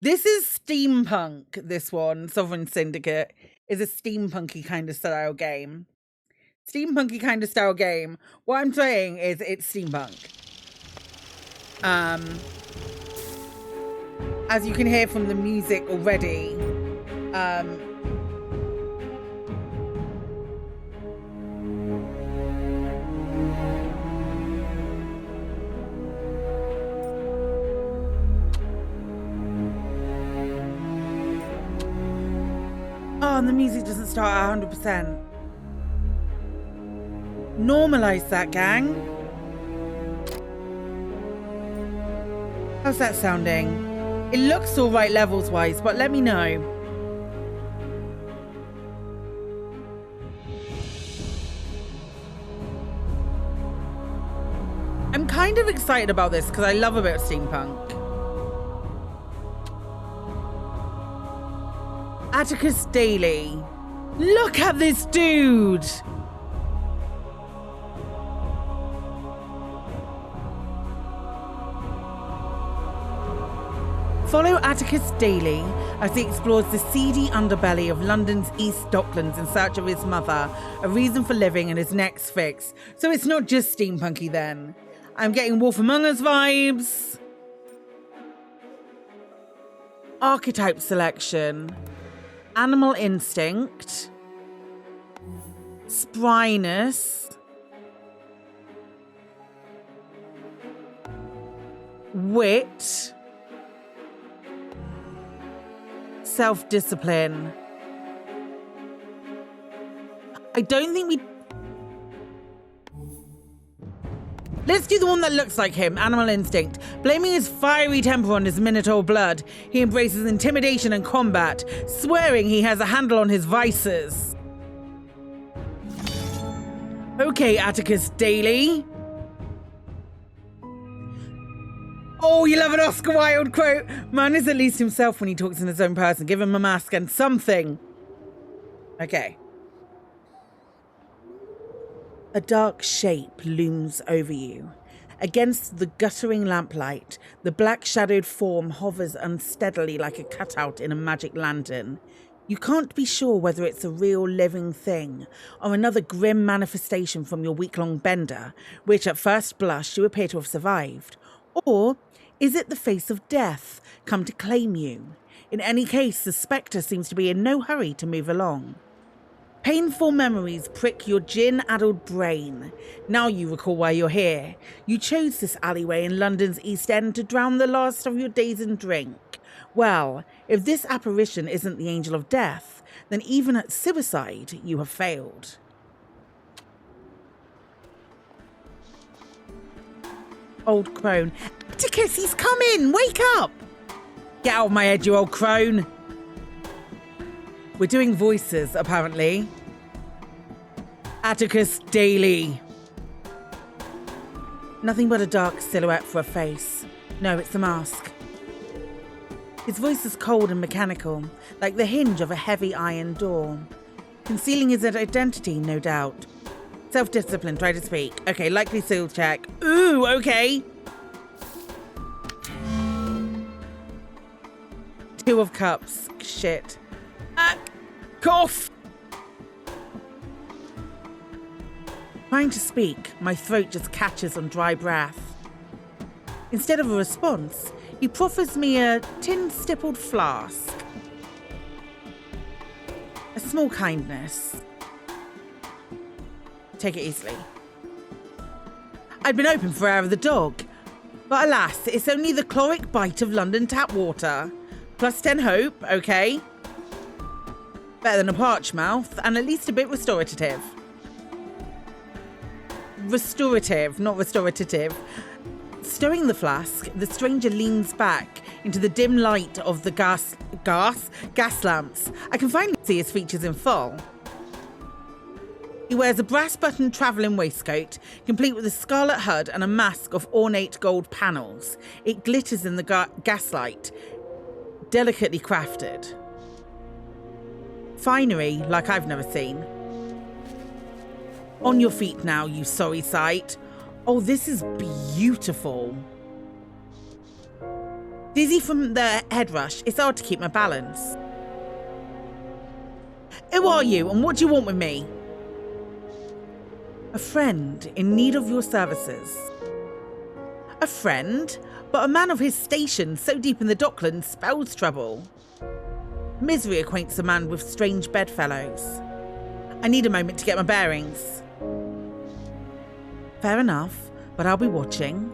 This is steampunk, this one. Sovereign Syndicate is a steampunky kind of style game. Steampunky kind of style game. What I'm saying is it's steampunk. As you can hear from the music already, oh, and the music doesn't start at 100%. Normalize that, gang. How's that sounding? It looks all right levels-wise, but let me know. I'm kind of excited about this because I love a bit of steampunk. Atticus Daly. Look at this dude! Follow Atticus Daly as he explores the seedy underbelly of London's East Docklands in search of his mother, a reason for living, and his next fix. So it's not just steampunky then. I'm getting Wolf Among Us vibes. Archetype selection. Animal instinct. Spryness. Wit. Self-discipline. I don't think we... Let's do the one that looks like him, Animal Instinct. Blaming his fiery temper on his Minotaur blood, he embraces intimidation and combat, swearing he has a handle on his vices. Okay, Atticus Daly. Oh, you love an Oscar Wilde quote. Man is at least himself when he talks in his own person. Give him a mask and something. Okay. A dark shape looms over you. Against the guttering lamplight, the black-shadowed form hovers unsteadily like a cutout in a magic lantern. You can't be sure whether it's a real living thing or another grim manifestation from your week-long bender, which at first blush you appear to have survived. Or is it the face of death come to claim you? In any case, the spectre seems to be in no hurry to move along. Painful memories prick your gin-addled brain. Now you recall why you're here. You chose this alleyway in London's East End to drown the last of your days in drink. Well, if this apparition isn't the angel of death, then even at suicide, you have failed. Old crone. Atticus, he's coming! Wake up! Get out of my head, you old crone. We're doing voices, apparently. Atticus Daly. Nothing but a dark silhouette for a face. No, it's a mask. His voice is cold and mechanical, like the hinge of a heavy iron door. Concealing his identity, no doubt. Self-discipline, try to speak. Okay, likely seal check. Ooh, okay. 2 of cups. Shit. Cough! Trying to speak, my throat just catches on dry breath. Instead of a response, he proffers me a tin-stippled flask. A small kindness. Take it easily. I'd been open for Air of the Dog, but alas, it's only the chloric bite of London tap water. Plus 10 hope, okay? Better than a parched mouth, and at least a bit restorative. Restorative, not restorative. Stirring the flask, the stranger leans back into the dim light of the gas lamps. I can finally see his features in full. He wears a brass-buttoned travelling waistcoat, complete with a scarlet hood and a mask of ornate gold panels. It glitters in the gaslight, delicately crafted. Finery like I've never seen. On your feet now, you sorry sight. Oh, this is beautiful. Dizzy from the head rush, it's hard to keep my balance. Who are you and what do you want with me? A friend in need of your services. A friend? But a man of his station so deep in the docklands spells trouble. Misery acquaints a man with strange bedfellows. I need a moment to get my bearings. Fair enough, but I'll be watching.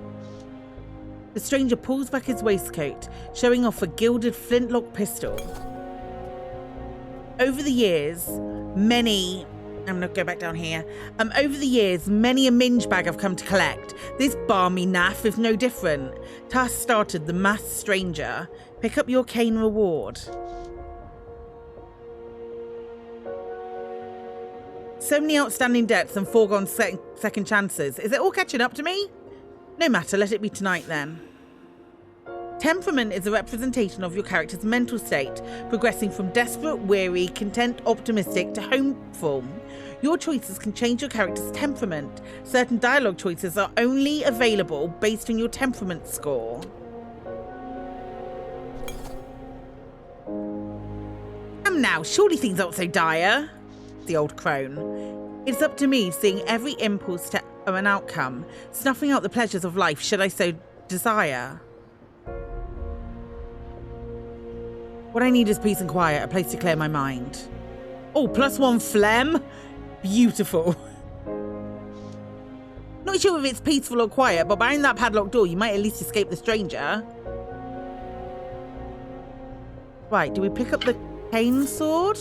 The stranger pulls back his waistcoat, showing off a gilded flintlock pistol. Over the years, many... I'm going to go back down here. Over the years, many a minge bag I've come to collect. This barmy naff is no different. Task started the masked stranger. Pick up your cane reward. So many outstanding debts and foregone second chances. Is it all catching up to me? No matter, let it be tonight then. Temperament is a representation of your character's mental state, progressing from desperate, weary, content, optimistic to hopeful. Your choices can change your character's temperament. Certain dialogue choices are only available based on your temperament score. Come now, surely things aren't so dire. The old crone. It's up to me seeing every impulse to an outcome, snuffing out the pleasures of life should I so desire. What I need is peace and quiet, a place to clear my mind. Oh, +1 phlegm? Beautiful. Not sure if it's peaceful or quiet, but behind that padlocked door, you might at least escape the stranger. Right, do we pick up the cane sword?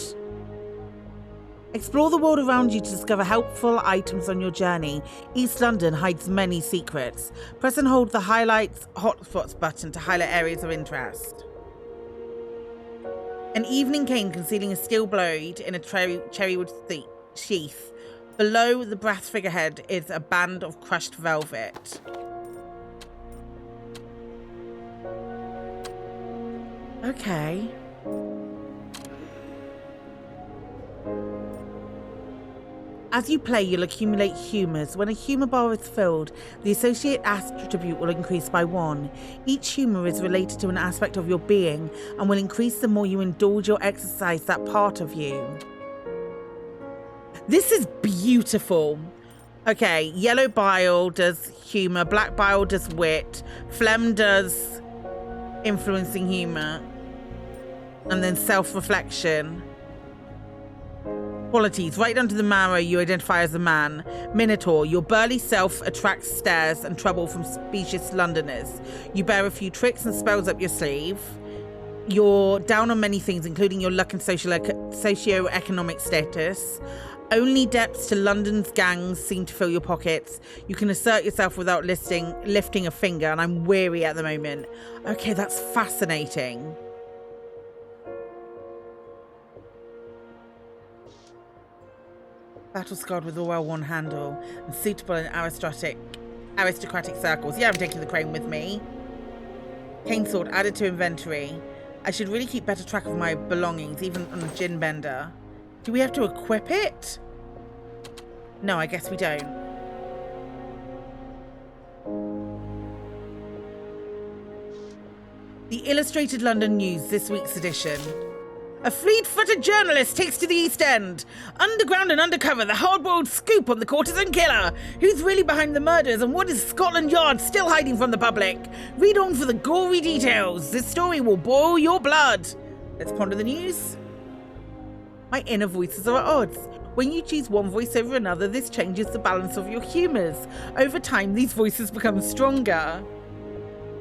Explore the world around you to discover helpful items on your journey. East London hides many secrets. Press and hold the highlights hotspots button to highlight areas of interest. An evening cane concealing a steel blade in a cherrywood sheath. Below the brass figurehead is a band of crushed velvet. Okay. As you play, you'll accumulate humours. When a humour bar is filled, the associate attribute will increase by 1. Each humour is related to an aspect of your being and will increase the more you indulge or exercise that part of you. This is beautiful. Okay, yellow bile does humour, black bile does wit, phlegm does influencing humour, and then self-reflection. Qualities. Right under the marrow, you identify as a man. Minotaur. Your burly self attracts stares and trouble from specious Londoners. You bear a few tricks and spells up your sleeve. You're down on many things, including your luck and socio-economic status. Only debts to London's gangs seem to fill your pockets. You can assert yourself without lifting a finger, and I'm weary at the moment. Okay, that's fascinating. Battle-scarred with a well-worn handle and suitable in aristocratic circles. Yeah, I'm taking the crane with me. Cane sword added to inventory. I should really keep better track of my belongings, even on a gin bender. Do we have to equip it? No, I guess we don't. The Illustrated London News, this week's edition. A fleet-footed journalist takes to the East End. Underground and undercover, the hard-boiled scoop on the courtesan killer. Who's really behind the murders and what is Scotland Yard still hiding from the public? Read on for the gory details. This story will boil your blood. Let's ponder the news. My inner voices are at odds. When you choose one voice over another, this changes the balance of your humours. Over time, these voices become stronger.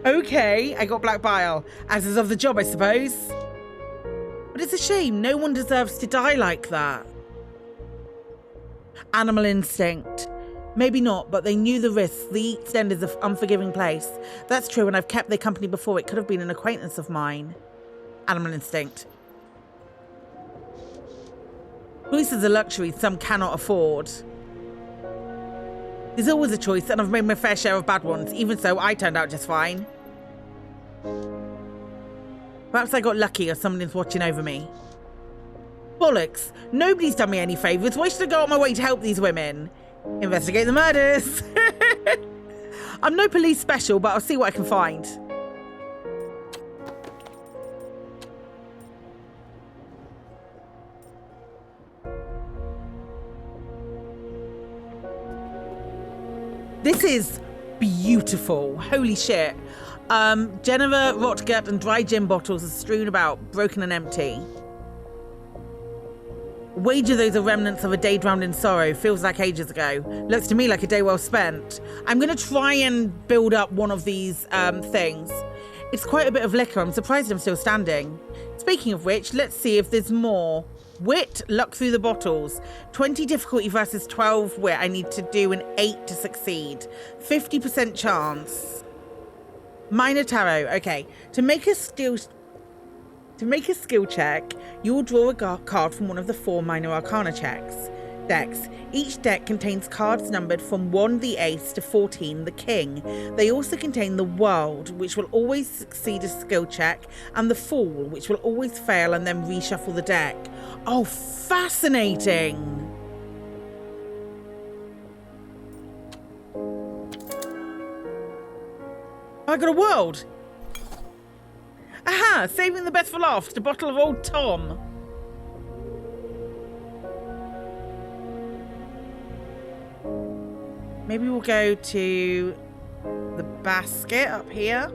Okay, I got black bile. As is of the job, I suppose. But it's a shame, no one deserves to die like that. Animal instinct. Maybe not, but they knew the risks. The East End is an unforgiving place. That's true, and I've kept their company before. It could have been an acquaintance of mine. Animal instinct. Choice is a luxury some cannot afford. There's always a choice, and I've made my fair share of bad ones. Even so, I turned out just fine. Perhaps I got lucky or someone's watching over me. Bollocks. Nobody's done me any favours. Why should I go out my way to help these women? Investigate the murders. I'm no police special, but I'll see what I can find. This is beautiful. Holy shit. Geneva, rotgut, and dry gin bottles are strewn about, broken and empty. Wager those are remnants of a day drowned in sorrow. Feels like ages ago. Looks to me like a day well spent. I'm going to try and build up one of these things. It's quite a bit of liquor. I'm surprised I'm still standing. Speaking of which, let's see if there's more. Wit, luck through the bottles. 20 difficulty versus 12 wit. I need to do an 8 to succeed. 50% chance. Minor tarot. Okay. To make a skill check, you will draw a card from one of the 4 minor arcana decks. Each deck contains cards numbered from 1 the ace to 14 the king. They also contain the world, which will always succeed a skill check, and the fool, which will always fail and then reshuffle the deck. Oh, fascinating! I got a world! Aha! Saving the best for last. A bottle of Old Tom. Maybe we'll go to the basket up here.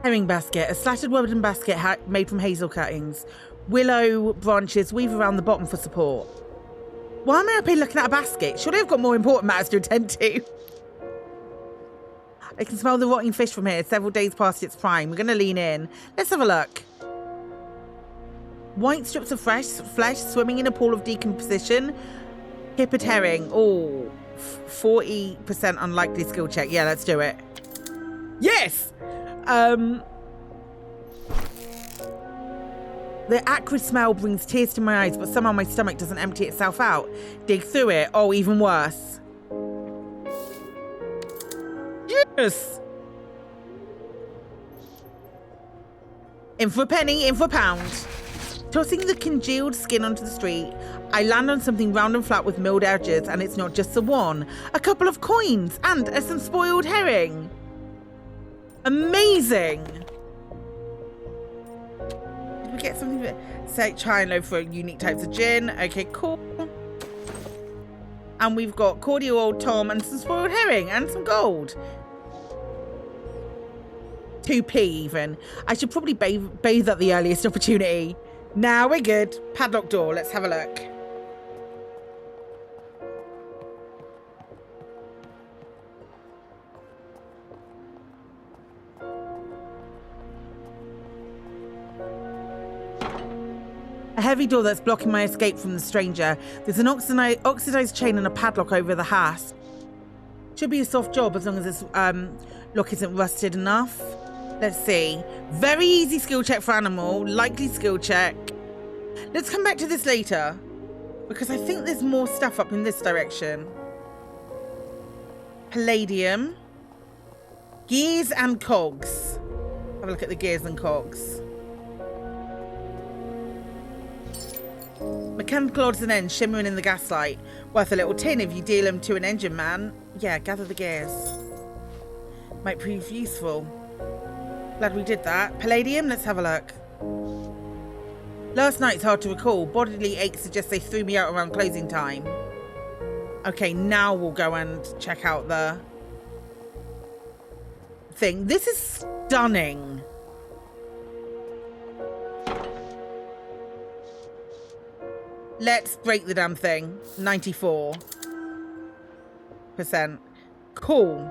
Herring basket, a slatted wooden basket made from hazel cuttings. Willow branches weave around the bottom for support. Why am I up here looking at a basket? Surely I've got more important matters to attend to. I can smell the rotting fish from here, several days past its prime. We're going to lean in. Let's have a look. White strips of flesh swimming in a pool of decomposition. Hippered herring. Oh, 40% unlikely skill check. Yeah, let's do it. Yes! The acrid smell brings tears to my eyes, but somehow my stomach doesn't empty itself out. Dig through it. Oh, even worse. Yes! In for a penny, in for a pound. Tossing the congealed skin onto the street, I land on something round and flat with milled edges, and it's not just the one. A couple of coins and some spoiled herring. Amazing! Did we get something? Say chai and loaf for unique types of gin. Okay, cool. And we've got cordial Old Tom and some spoiled herring and some gold. 2p even. I should probably bathe at the earliest opportunity. Now we're good. Padlock door. Let's have a look. A heavy door that's blocking my escape from the stranger. There's an oxidized chain and a padlock over the hasp. Should be a soft job as long as this lock isn't rusted enough. Let's see. Very easy skill check for animal. Likely skill check. Let's come back to this later, because I think there's more stuff up in this direction. Palladium. Gears and cogs. Have a look at the gears and cogs. Mechanical odds and ends shimmering in the gaslight. Worth a little tin if you deal them to an engine man. Yeah, gather the gears. Might prove useful. Glad we did that. Palladium, let's have a look. Last night's hard to recall. Bodily aches suggest they threw me out around closing time. Okay, now we'll go and check out the thing. This is stunning. Let's break the damn thing. 94%. Cool.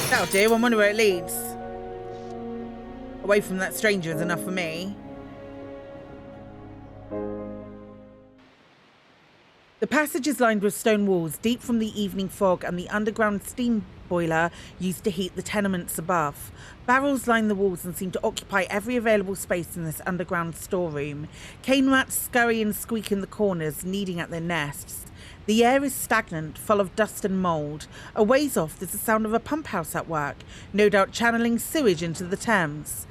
That'll do. I wonder where it leads. Away from that stranger is enough for me. The passage is lined with stone walls, deep from the evening fog and the underground steam boiler used to heat the tenements above. Barrels line the walls and seem to occupy every available space in this underground storeroom. Cane rats scurry and squeak in the corners, kneading at their nests. The air is stagnant, full of dust and mould. A ways off, there's the sound of a pump house at work, no doubt channeling sewage into the Thames.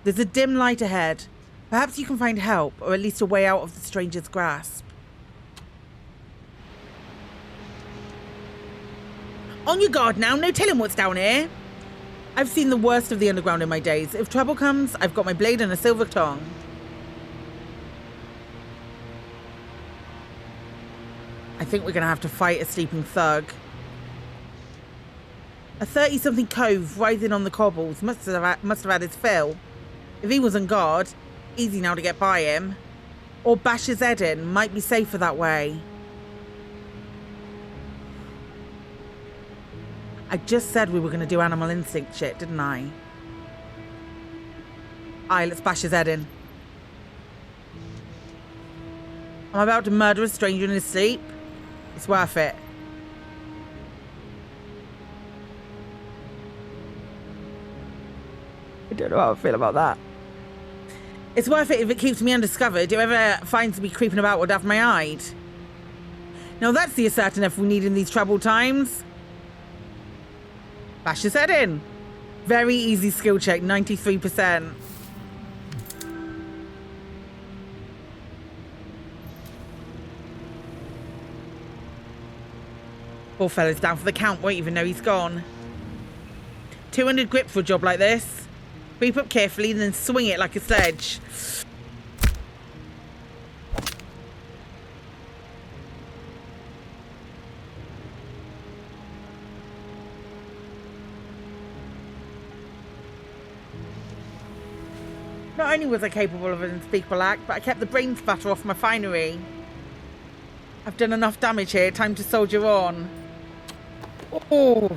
There's a dim light ahead. Perhaps you can find help, or at least a way out of the stranger's grasp. On your guard now, no telling what's down here. I've seen the worst of the underground in my days. If trouble comes, I've got my blade and a silver tongue. I think we're going to have to fight a sleeping thug. A 30-something cove writhing on the cobbles must have had his fill. If he was on guard, easy now to get by him. Or bash his head in, might be safer that way. I just said we were going to do animal instinct shit, didn't I? Aye, let's bash his head in. I'm about to murder a stranger in his sleep. It's worth it. I don't know how I feel about that. It's worth it if it keeps me undiscovered. Whoever finds me creeping about would have my hide. Now that's the assertiveness we need in these troubled times. Bash his head in. Very easy skill check, 93%. Poor fella's down for the count, won't even know he's gone. 200 grip for a job like this. Creep up carefully and then swing it like a sledge. Not only was I capable of an unspeakable act, but I kept the brain spatter off my finery. I've done enough damage here, time to soldier on. Oh.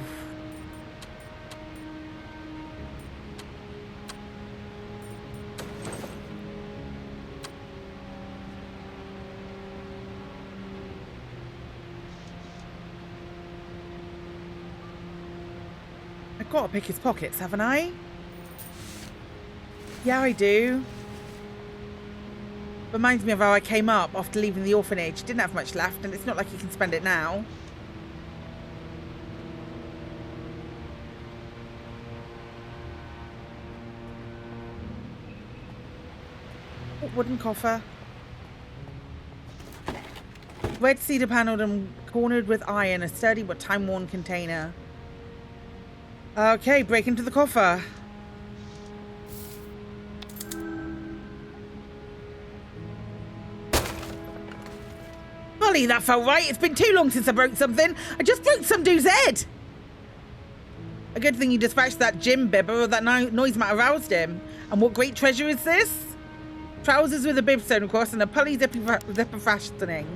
I've got to pick his pockets, haven't I? Yeah, I do. Reminds me of how I came up after leaving the orphanage. Didn't have much left, and it's not like you can spend it now. Oh, wooden coffer. Red cedar panelled and cornered with iron, a sturdy but time-worn container. Okay, break into the coffer. Golly, that felt right. It's been too long since I broke something. I just broke some dude's head. A good thing you dispatched that gym bibber, or that noise might have roused him. And what great treasure is this? Trousers with a bib sewn across and a pulley zipper fastening.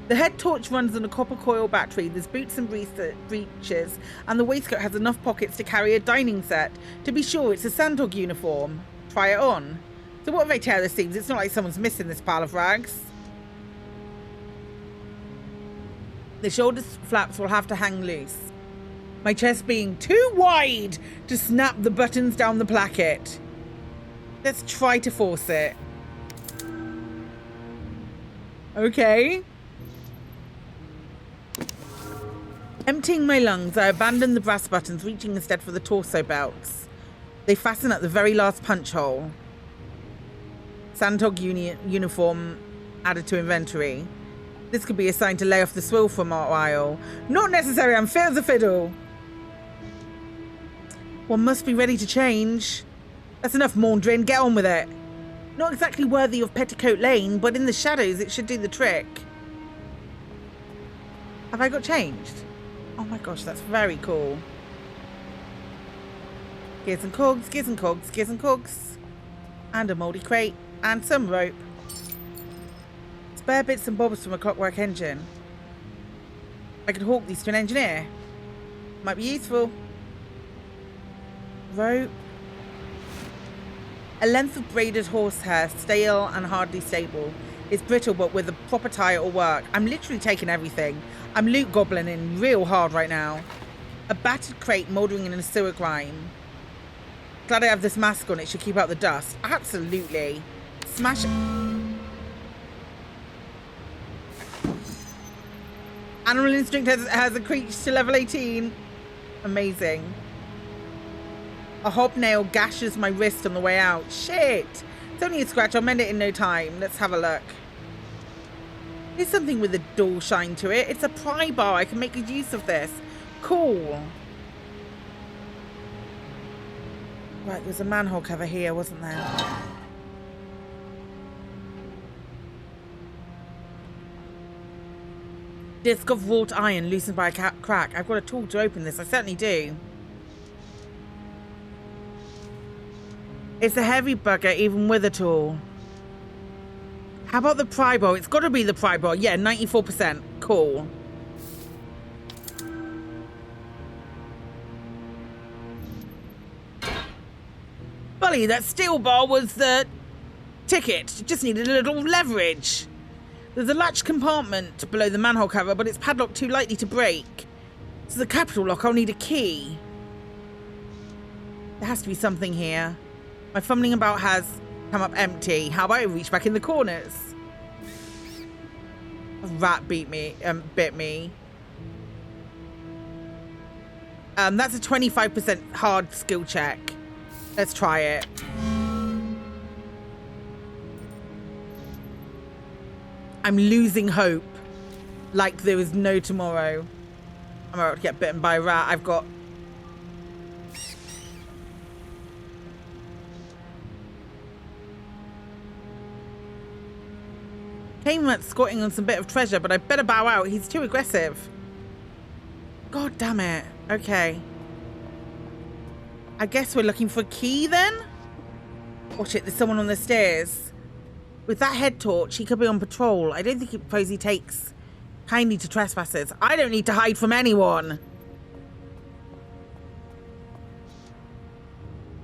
The head torch runs on a copper coil battery. There's boots and breeches, and the waistcoat has enough pockets to carry a dining set. To be sure, it's a sandhog uniform. Try it on. So what if I tear the seams? It's not like someone's missing this pile of rags. The shoulder flaps will have to hang loose. My chest being too wide to snap the buttons down the placket. Let's try to force it. Okay. Emptying my lungs, I abandoned the brass buttons, reaching instead for the torso belts. They fasten at the very last punch hole. Sandhog uniform added to inventory. This could be a sign to lay off the swill for a while. Not necessary, I'm fit as a fiddle. One must be ready to change. That's enough maundering, get on with it. Not exactly worthy of Petticoat Lane, but in the shadows it should do the trick. Have I got changed? Oh my gosh, that's very cool. Gears and cogs, gears and cogs, gears and cogs. And a mouldy crate, and some rope. Spare bits and bobs from a clockwork engine. I could hawk these to an engineer. Might be useful. Rope. A length of braided horsehair, stale and hardly stable. It's brittle, but with a proper tie it'll work. I'm literally taking everything. I'm loot goblining real hard right now. A battered crate mouldering in a sewer grime. Glad I have this mask on, it should keep out the dust. Absolutely. Smash it. Animal Instinct has increased to level 18. Amazing. A hobnail gashes my wrist on the way out. Shit. It's only a scratch. I'll mend it in no time. Let's have a look. There's something with a dull shine to it. It's a pry bar. I can make good use of this. Cool. Right, there's a manhole cover here, wasn't there? Disc of wrought iron loosened by a crack. I've got a tool to open this. I certainly do. It's a heavy bugger, even with a tool. How about the pry bar? It's got to be the pry bar. Yeah, 94%. Cool. Bully, that steel bar was the ticket. Just needed a little leverage. There's a latch compartment below the manhole cover, but it's padlocked too lightly to break. So the capital lock, I'll need a key. There has to be something here. My fumbling about has come up empty. How about I reach back in the corners? A rat bit me. That's a 25% hard skill check. Let's try it. I'm losing hope. Like there is no tomorrow. I'm about to get bitten by a rat. I've got... Came at squatting on some bit of treasure, but I better bow out. He's too aggressive. God damn it. Okay. I guess we're looking for a key then? Watch it, there's someone on the stairs. With that head torch, he could be on patrol. I don't think he proposes he takes kindly to trespassers. I don't need to hide from anyone.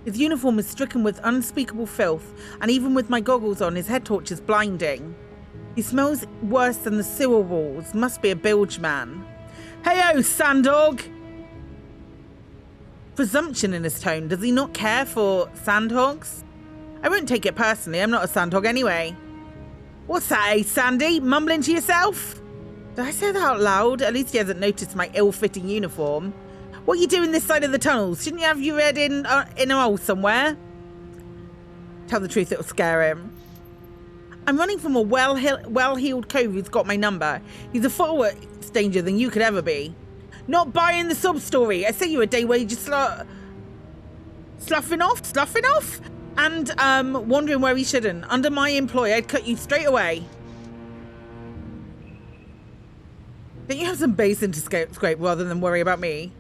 His uniform is stricken with unspeakable filth, and even with my goggles on, his head torch is blinding. He smells worse than the sewer walls. Must be a bilge man. Hey-o, sandhog! Presumption in his tone. Does he not care for sandhogs? I won't take it personally. I'm not a sandhog anyway. What's that, eh, Sandy? Mumbling to yourself? Did I say that out loud? At least he hasn't noticed my ill-fitting uniform. What are you doing this side of the tunnels? Shouldn't you have your head in a hole somewhere? Tell the truth, it'll scare him. I'm running from a well-heeled cove who's got my number. He's a far worse danger than you could ever be. Not buying the sub-story. I say you're a day wage sloughing off? And wandering where he shouldn't. Under my employ, I'd cut you straight away. Don't you have some basin to scrape rather than worry about me?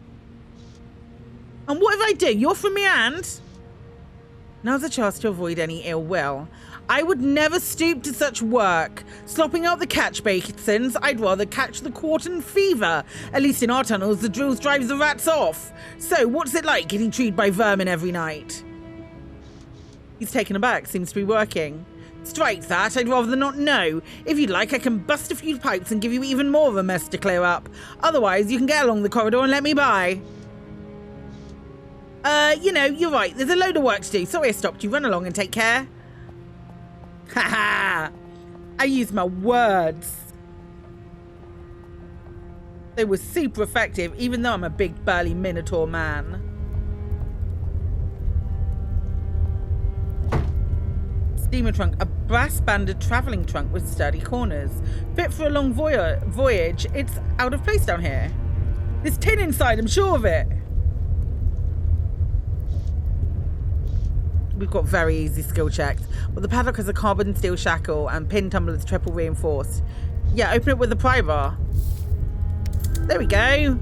And what if I do? You're from me and... Now's a chance to avoid any ill will. I would never stoop to such work. Slopping out the catch basins, I'd rather catch the quartan fever. At least in our tunnels, the drills drives the rats off. So, what's it like getting treed by vermin every night? He's taken aback, seems to be working. Strike that, I'd rather not know. If you'd like, I can bust a few pipes and give you even more of a mess to clear up. Otherwise, you can get along the corridor and let me by. You know, you're right. There's a load of work to do. Sorry I stopped you. Run along and take care. Haha! I used my words. They were super effective, even though I'm a big burly minotaur man. Steamer trunk, a brass-banded travelling trunk with sturdy corners. Fit for a long voyage. It's out of place down here. There's tin inside, I'm sure of it. We've got very easy skill checks. But the padlock has a carbon steel shackle and pin tumblers triple reinforced. Yeah, open it with the pry bar. There we go.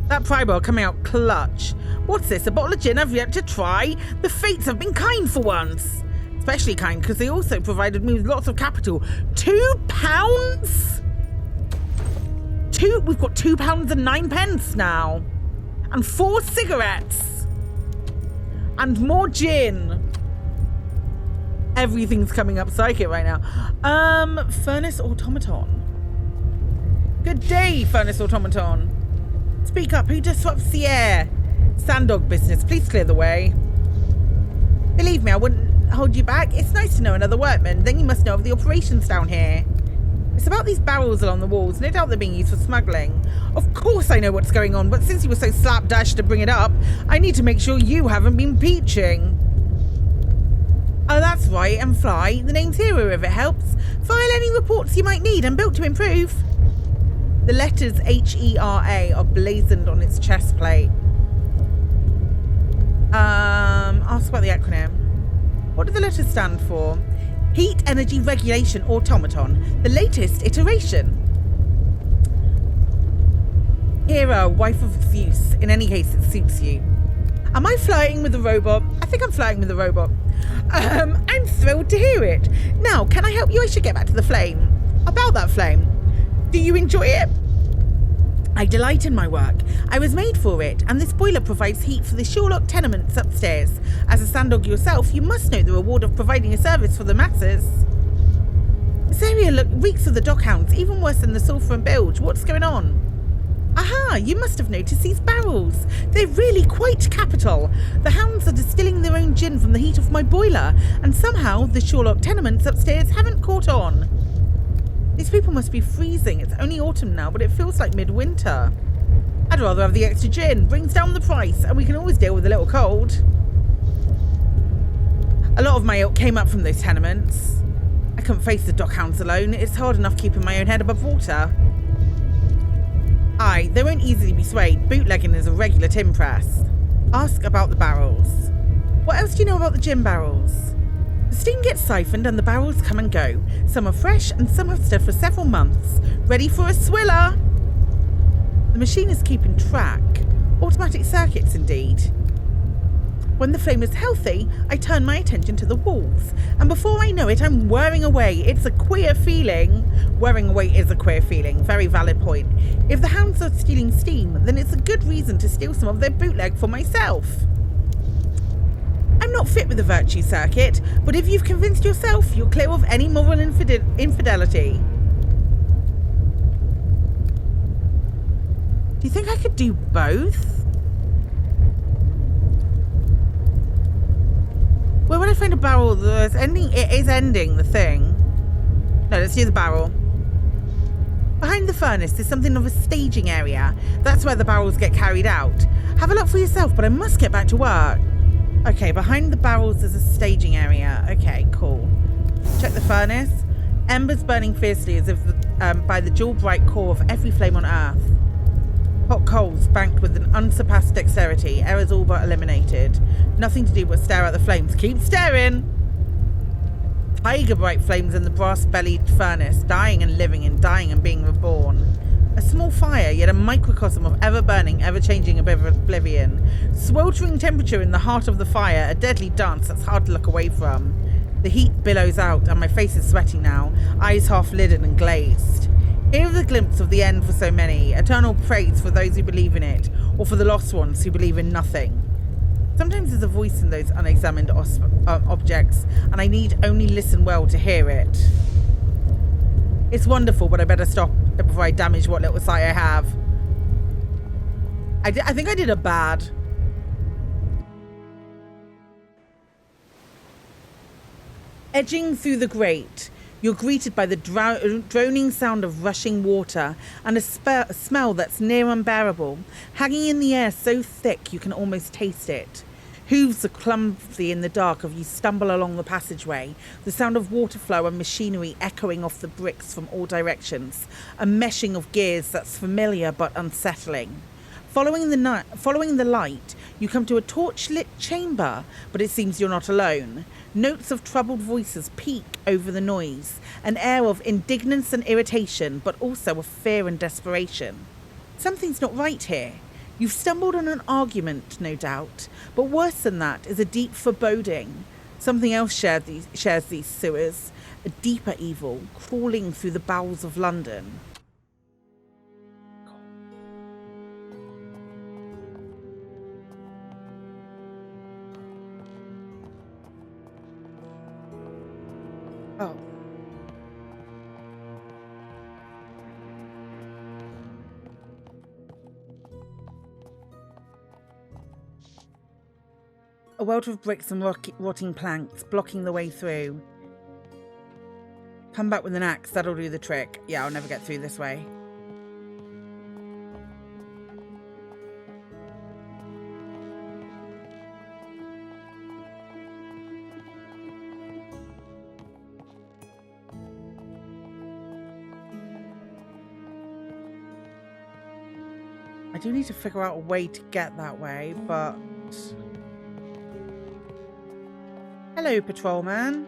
That pry bar coming out clutch. What's this? A bottle of gin I've yet to try? The fates have been kind for once. Especially kind because they also provided me with lots of capital. £2? We've got £2 and 9 pence now. And 4 cigarettes. And more gin. Everything's coming up psychic right now. Furnace automaton. Good day, furnace automaton. Speak up, who disrupts the air? Sanddog business, please clear the way. Believe me, I wouldn't hold you back. It's nice to know another workman. Then you must know of the operations down here. It's about these barrels along the walls. No doubt they're being used for smuggling. Of course I know what's going on, but since you were so slapdash to bring it up, I need to make sure you haven't been peaching. Oh, that's right, and Fly. The name's Hero if it helps. File any reports you might need. I'm built to improve. The letters HERA are blazoned on its chest plate. Ask about the acronym. What do the letters stand for? Heat Energy Regulation Automaton, the latest iteration. Hera, wife of Zeus. In any case, it suits you. Am I flirting with the robot? I think I'm flirting with the robot. I'm thrilled to hear it. Now, can I help you? I should get back to the flame. About that flame. Do you enjoy it? I delight in my work. I was made for it, and this boiler provides heat for the Sherlock tenements upstairs. As a sandog yourself, you must know the reward of providing a service for the masses. This area reeks of the dockhounds, even worse than the sulphur and bilge. What's going on? Aha, you must have noticed these barrels. They're really quite capital. The hounds are distilling their own gin from the heat of my boiler, and somehow the Sherlock tenements upstairs haven't caught on. These people must be freezing. It's only autumn now, but it feels like midwinter. I'd rather have the extra gin. Brings down the price, and we can always deal with a little cold. A lot of my ilk came up from those tenements. I couldn't face the dockhounds alone. It's hard enough keeping my own head above water. Aye, they won't easily be swayed. Bootlegging is a regular tin press. Ask about the barrels. What else do you know about the gin barrels? The steam gets siphoned and the barrels come and go. Some are fresh and some have stood for several months. Ready for a swiller? The machine is keeping track. Automatic circuits, indeed. When the flame is healthy, I turn my attention to the walls. And before I know it, I'm whirring away. It's a queer feeling. Whirring away is a queer feeling. Very valid point. If the hounds are stealing steam, then it's a good reason to steal some of their bootleg for myself. I'm not fit with the virtue circuit, but if you've convinced yourself, you're clear of any moral infidelity. Do you think I could do both? Where would I find a barrel that's ending? It is ending the thing. No, let's do the barrel. Behind the furnace, there's something of a staging area. That's where the barrels get carried out. Have a look for yourself, but I must get back to work. Okay, behind the barrels there's a staging area. Okay, cool. Check the furnace. Embers burning fiercely as if by the jewel-bright core of every flame on Earth. Hot coals banked with an unsurpassed dexterity. Errors all but eliminated. Nothing to do but stare at the flames. Keep staring! Tiger-bright flames in the brass-bellied furnace. Dying and living and dying and being reborn. A small fire, yet a microcosm of ever-burning, ever-changing oblivion. Sweltering temperature in the heart of the fire, a deadly dance that's hard to look away from. The heat billows out, and my face is sweating now, eyes half-lidded and glazed. Here is a glimpse of the end for so many, eternal praise for those who believe in it, or for the lost ones who believe in nothing. Sometimes there's a voice in those unexamined objects, and I need only listen well to hear it. It's wonderful, but I better stop before I damage what little sight I have. I think I did a bad. Edging through the grate, you're greeted by the droning sound of rushing water and a smell that's near unbearable, hanging in the air so thick you can almost taste it. Hooves are clumsy in the dark as you stumble along the passageway, the sound of water flow and machinery echoing off the bricks from all directions, a meshing of gears that's familiar but unsettling. Following the light, you come to a torch-lit chamber, but it seems you're not alone. Notes of troubled voices peek over the noise, an air of indignance and irritation, but also of fear and desperation. Something's not right here. You've stumbled on an argument, no doubt, but worse than that is a deep foreboding. Something else shares these sewers, a deeper evil crawling through the bowels of London. Oh. A welter of bricks and rotting planks blocking the way through. Come back with an axe, that'll do the trick. Yeah, I'll never get through this way. I do need to figure out a way to get that way, but... Hello, patrolman.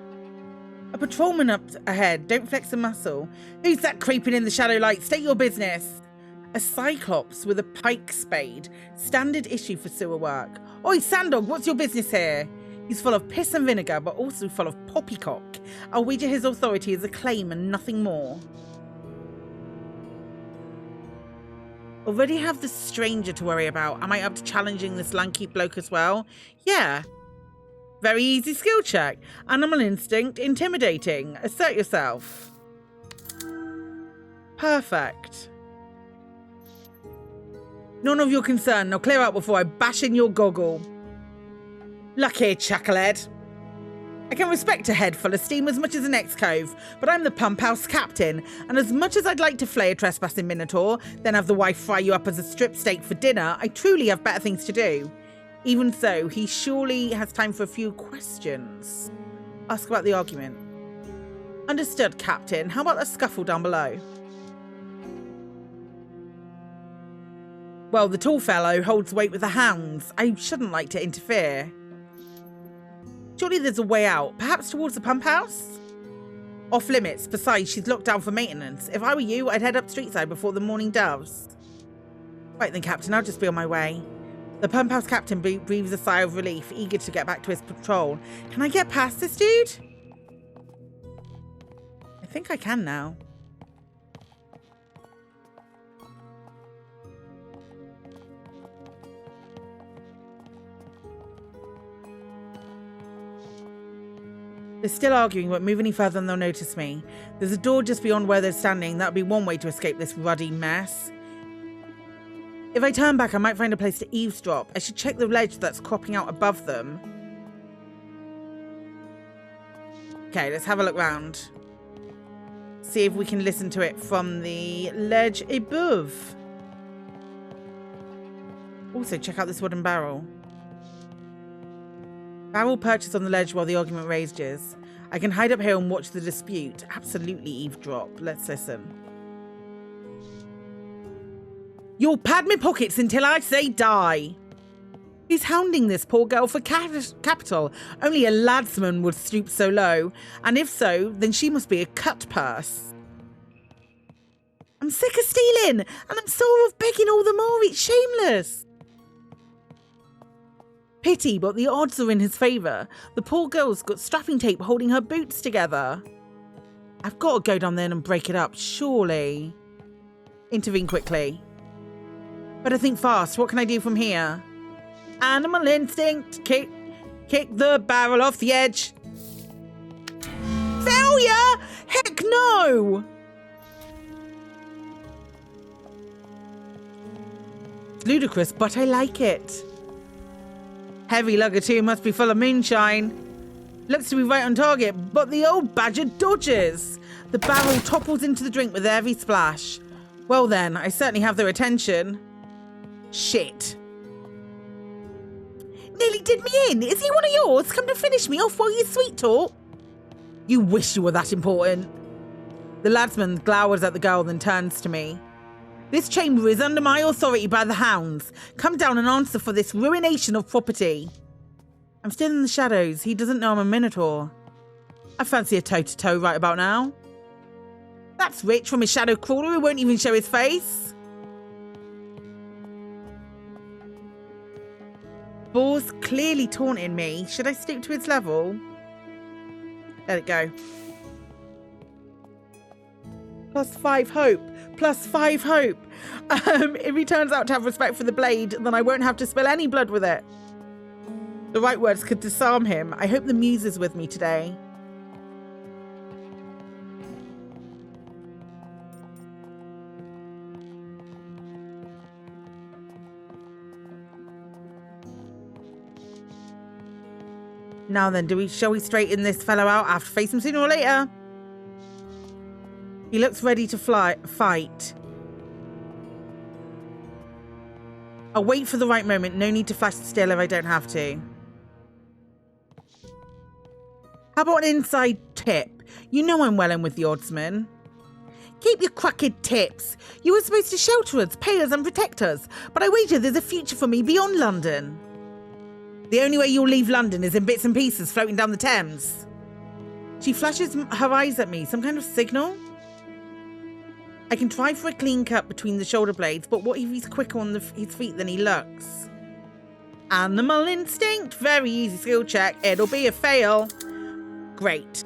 A patrolman up ahead. Don't flex a muscle. Who's that creeping in the shadow light? State your business. A cyclops with a pike spade. Standard issue for sewer work. Oi, Sandog, what's your business here? He's full of piss and vinegar, but also full of poppycock. I'll wager his authority is a claim and nothing more. Already have the stranger to worry about. Am I up to challenging this lanky bloke as well? Yeah. Very easy skill check. Animal instinct, intimidating. Assert yourself. Perfect. None of your concern. Now clear out before I bash in your goggle. Look here, chucklehead. I can respect a head full of steam as much as an ex-cove, but I'm the pump house captain, and as much as I'd like to flay a trespassing minotaur, then have the wife fry you up as a strip steak for dinner, I truly have better things to do. Even so, he surely has time for a few questions. Ask about the argument. Understood, Captain. How about a scuffle down below? Well, the tall fellow holds weight with the hounds. I shouldn't like to interfere. Surely there's a way out, perhaps towards the pump house? Off limits. Besides, she's locked down for maintenance. If I were you, I'd head up streetside before the morning doves. Right then, Captain, I'll just be on my way. The pump house captain breathes a sigh of relief, eager to get back to his patrol. Can I get past this dude? I think I can now. They're still arguing, but move any further and they'll notice me. There's a door just beyond where they're standing. That'll be one way to escape this ruddy mess. If I turn back, I might find a place to eavesdrop. I should check the ledge that's cropping out above them. Okay, let's have a look round. See if we can listen to it from the ledge above. Also, check out this wooden barrel. Barrel perches on the ledge while the argument rages. I can hide up here and watch the dispute. Absolutely eavesdrop. Let's listen. You'll pad me pockets until I say die. He's hounding this poor girl for capital. Only a ladsman would stoop so low. And if so, then she must be a cut purse. I'm sick of stealing, and I'm sore of begging all the more. It's shameless. Pity, but the odds are in his favour. The poor girl's got strapping tape holding her boots together. I've got to go down there and break it up, surely. Intervene quickly. Better think fast. What can I do from here? Animal instinct. Kick the barrel off the edge. Failure? Heck no! It's ludicrous, but I like it. Heavy lugger too must be full of moonshine. Looks to be right on target, but the old badger dodges. The barrel topples into the drink with a heavy splash. Well then, I certainly have their attention. Shit. Nearly did me in. Is he one of yours? Come to finish me off while you sweet talk? You wish you were that important. The ladsman glowers at the girl, then turns to me. This chamber is under my authority by the hounds. Come down and answer for this ruination of property. I'm still in the shadows. He doesn't know I'm a minotaur. I fancy a toe-to-toe right about now. That's rich from a shadow crawler who won't even show his face. Boar's clearly taunting me. Should I stoop to its level? Let it go. +5 hope. +5 hope. If he turns out to have respect for the blade, then I won't have to spill any blood with it. The right words could disarm him. I hope the muse is with me today. Now then, shall we straighten this fellow out? I have to face him sooner or later. He looks ready to fight. I'll wait for the right moment. No need to flash the steel if I don't have to. How about an inside tip? You know I'm well in with the oddsman. Keep your crooked tips. You were supposed to shelter us, pay us and protect us, but I wager there's a future for me beyond London. The only way you'll leave London is in bits and pieces floating down the Thames. She flashes her eyes at me, some kind of signal? I can try for a clean cut between the shoulder blades, but what if he's quicker on his feet than he looks? Animal instinct, very easy skill check. It'll be a fail. Great.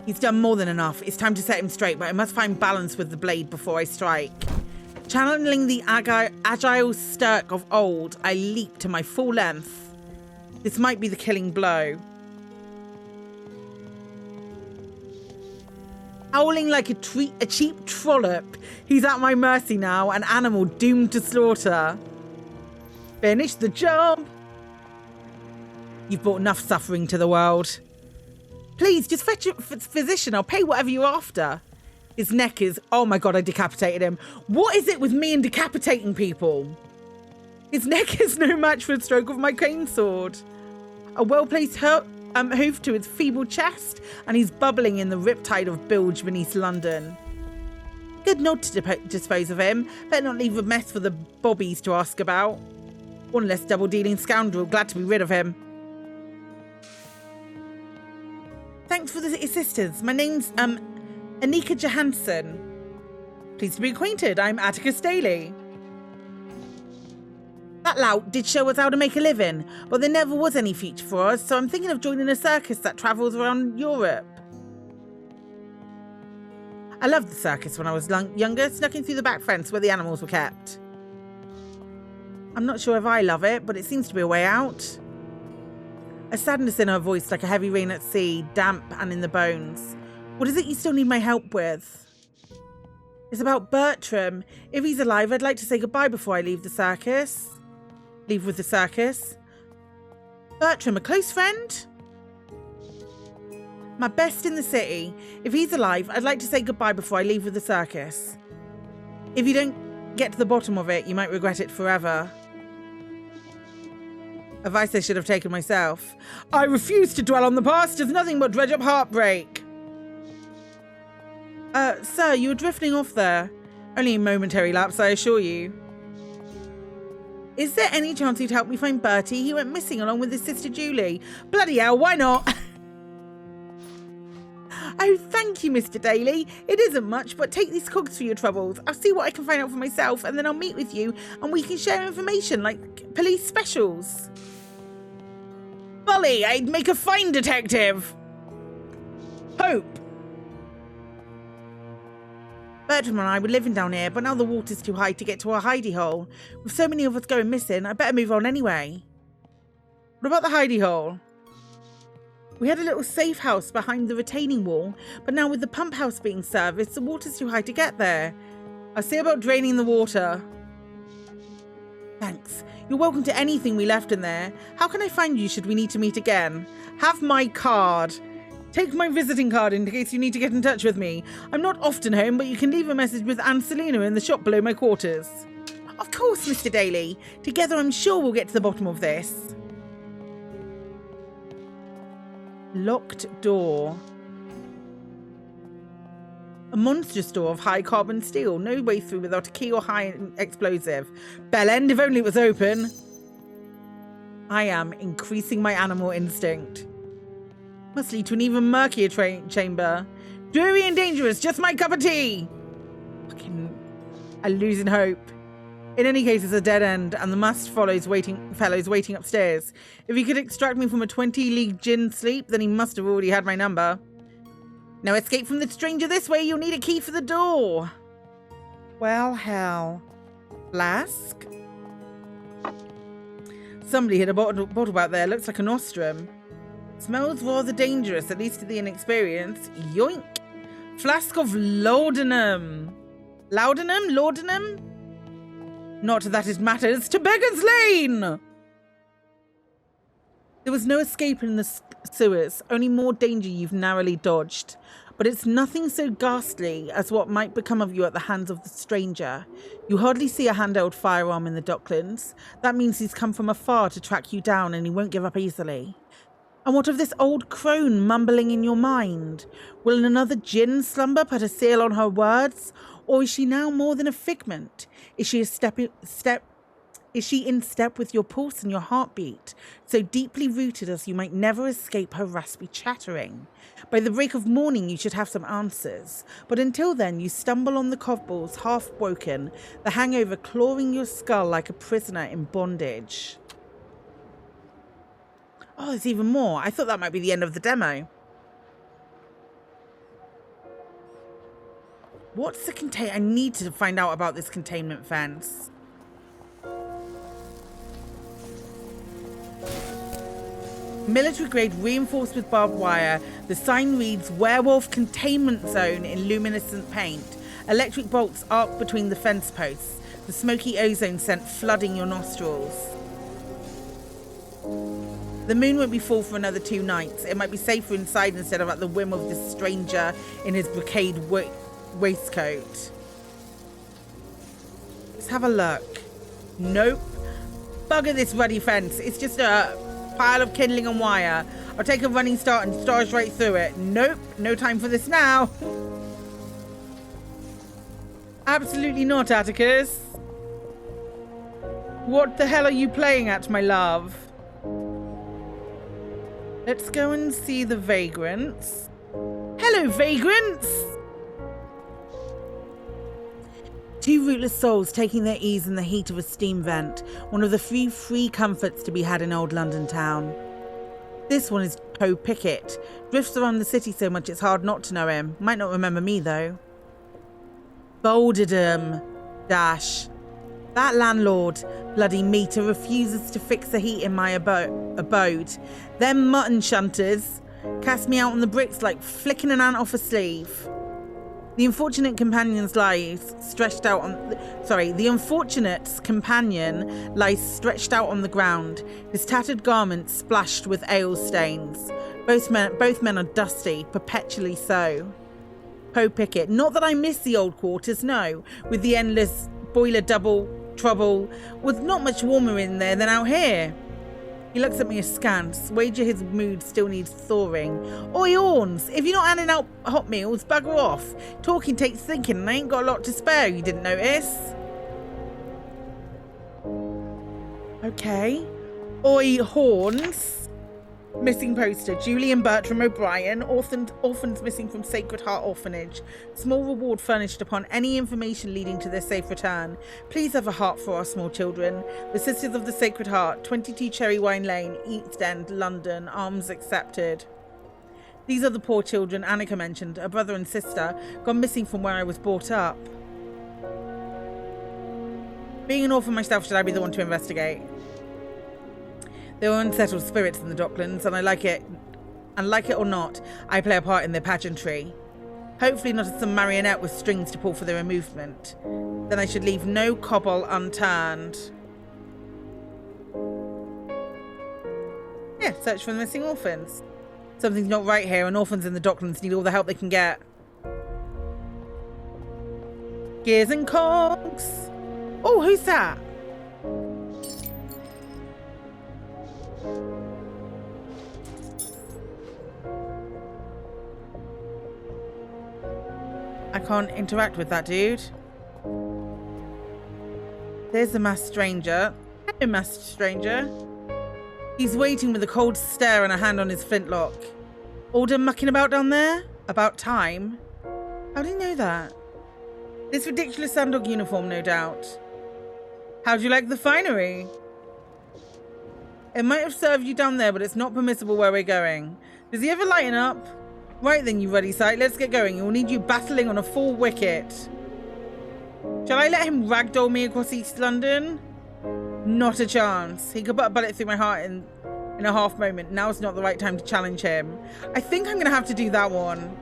He's done more than enough. It's time to set him straight, but I must find balance with the blade before I strike. Channeling the agile stirk of old, I leap to my full length. This might be the killing blow. Howling like a cheap trollop, he's at my mercy now, an animal doomed to slaughter. Finish the job. You've brought enough suffering to the world. Please, just fetch a physician. I'll pay whatever you're after. His neck is... Oh my God, I decapitated him. What is it with me and decapitating people? His neck is no match for a stroke of my cane sword. A well-placed hoof to his feeble chest, and he's bubbling in the riptide of bilge beneath London. Good nod to dispose of him. Better not leave a mess for the bobbies to ask about. One less double-dealing scoundrel. Glad to be rid of him. Thanks for the assistance. My name's Anika Johansson. Pleased to be acquainted. I'm Atticus Daly. That lout did show us how to make a living, but there never was any future for us, so I'm thinking of joining a circus that travels around Europe. I loved the circus when I was younger, snuck in through the back fence where the animals were kept. I'm not sure if I love it, but it seems to be a way out. A sadness in her voice like a heavy rain at sea, damp and in the bones. What is it you still need my help with? It's about Bertram. If he's alive, I'd like to say goodbye before I leave the circus. Leave with the circus. Bertram, a close friend? My best in the city. If he's alive, I'd like to say goodbye before I leave with the circus. If you don't get to the bottom of it, you might regret it forever. Advice I should have taken myself. I refuse to dwell on the past. There's nothing but dredge up heartbreak. Sir, you were drifting off there. Only a momentary lapse, I assure you. Is there any chance you'd help me find Bertie? He went missing along with his sister Julie. Bloody hell, why not? Oh, thank you, Mr. Daly. It isn't much, but take these cogs for your troubles. I'll see what I can find out for myself, and then I'll meet with you, and we can share information, like police specials. Bully, I'd make a fine detective. Hope. Bertram and I were living down here, but now the water's too high to get to our hidey hole. With so many of us going missing, I better move on anyway. What about the hidey hole? We had a little safe house behind the retaining wall, but now with the pump house being serviced, the water's too high to get there. I'll see about draining the water. Thanks. You're welcome to anything we left in there. How can I find you should we need to meet again? Have my card. Take my visiting card in case you need to get in touch with me. I'm not often home, but you can leave a message with Anne Selina in the shop below my quarters. Of course, Mr. Daly. Together I'm sure we'll get to the bottom of this. Locked door. A monstrous door of high carbon steel. No way through without a key or high explosive. Bell end if only it was open. I am increasing my animal instinct. Must lead to an even murkier chamber. Dreary and dangerous, just my cup of tea. Fucking, I'm losing hope. In any case, it's a dead end, and the must fellows waiting upstairs. If he could extract me from a 20-league gin sleep, then he must have already had my number. No escape from the stranger this way. You'll need a key for the door. Well, hell. Flask? Somebody hid a bottle out there. Looks like an ostrom. Smells rather dangerous, at least to the inexperienced. Yoink. Flask of laudanum. Laudanum? Laudanum? Not that it matters. To Beggar's Lane! There was no escape in the sewers, only more danger you've narrowly dodged. But it's nothing so ghastly as what might become of you at the hands of the stranger. You hardly see a handheld firearm in the docklands. That means he's come from afar to track you down, and he won't give up easily. And what of this old crone mumbling in your mind? Will another djinn slumber put a seal on her words? Or is she now more than a figment? Is she in step with your pulse and your heartbeat, so deeply rooted as you might never escape her raspy chattering? By the break of morning you should have some answers, but until then you stumble on the cobbles half woken, the hangover clawing your skull like a prisoner in bondage. Oh, there's even more. I thought that might be the end of the demo. What's the I need to find out about this containment fence. Military grade reinforced with barbed wire. The sign reads Werewolf Containment Zone in luminescent paint. Electric bolts arc between the fence posts. The smoky ozone scent flooding your nostrils. The moon won't be full for another 2 nights. It might be safer inside instead of at the whim of this stranger in his brocade waistcoat. Let's have a look. Nope. Bugger this ruddy fence. It's just a pile of kindling and wire. I'll take a running start and stars right through it. Nope. No time for this now. Absolutely not, Atticus. What the hell are you playing at, my love? Let's go and see the vagrants. Hello, vagrants! 2 rootless souls taking their ease in the heat of a steam vent, one of the few free comforts to be had in old London town. This one is Poe Pickett. Drifts around the city so much it's hard not to know him. Might not remember me, though. Bolderdom. Dash. That landlord, bloody meter, refuses to fix the heat in my abode. Them mutton shunters cast me out on the bricks like flicking an ant off a sleeve. The unfortunate companion's lies stretched out on... the unfortunate's companion lies stretched out on the ground, his tattered garments splashed with ale stains. Both men are dusty, perpetually so. Poe Pickett. Not that I miss the old quarters, no. With the endless boiler double trouble, with not much warmer in there than out here. He looks at me askance. Wager his mood still needs thawing. Oi, Orns, if you're not handing out hot meals, bugger off. Talking takes thinking, and I ain't got a lot to spare, you didn't notice? Okay. Oi, Horns. Missing poster. Julian Bertram O'Brien, orphans missing from Sacred Heart Orphanage. Small reward furnished upon any information leading to their safe return. Please have a heart for our small children. The Sisters of the Sacred Heart, 22 Cherry Wine Lane, East End, London. Arms accepted. These are the poor children Annika mentioned, a brother and sister, gone missing from where I was brought up. Being an orphan myself, should I be the one to investigate? There are unsettled spirits in the Docklands, and I like it. And like it or not, I play a part in their pageantry. Hopefully not as some marionette with strings to pull for their movement. Then I should leave no cobble unturned. Yeah, search for the missing orphans. Something's not right here, and orphans in the Docklands need all the help they can get. Gears and cogs. Oh, who's that? I can't interact with that dude. There's the masked stranger. Hello, masked stranger. He's waiting with a cold stare and a hand on his flintlock. All done mucking about down there? About time. How do you know that? This ridiculous sandog uniform, no doubt. How'd you like the finery? It might have served you down there, but it's not permissible where we're going. Does he ever lighten up? Right then, you ruddy sight, let's get going. You'll need you battling on a full wicket. Shall I let him ragdoll me across East London? Not a chance. He could put a bullet through my heart in a half moment. Now's not the right time to challenge him. I think I'm going to have to do that one.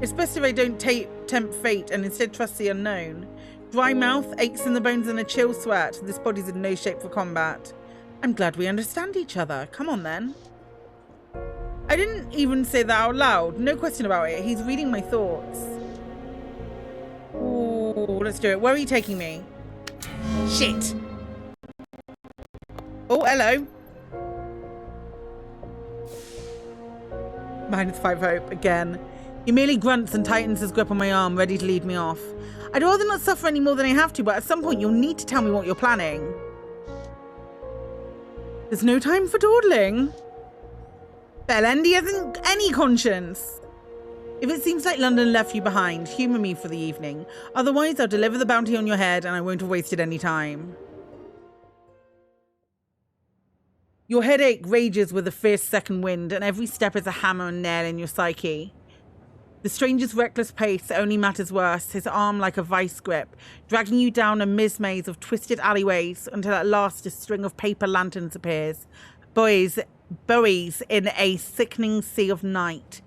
It's best if I don't tempt fate and instead trust the unknown. Dry mouth, aches in the bones and a chill sweat. This body's in no shape for combat. I'm glad we understand each other. Come on then. I didn't even say that out loud. No question about it. He's reading my thoughts. Ooh, let's do it. Where are you taking me? Shit. Oh, hello. -5 hope, again. He merely grunts and tightens his grip on my arm, ready to lead me off. I'd rather not suffer any more than I have to, but at some point you'll need to tell me what you're planning. There's no time for dawdling. Belendi hasn't any conscience. If it seems like London left you behind, humour me for the evening. Otherwise, I'll deliver the bounty on your head and I won't have wasted any time. Your headache rages with a fierce second wind, and every step is a hammer and nail in your psyche. The stranger's reckless pace only matters worse, his arm like a vice grip, dragging you down a maze of twisted alleyways until at last a string of paper lanterns appears, buoys in a sickening sea of light,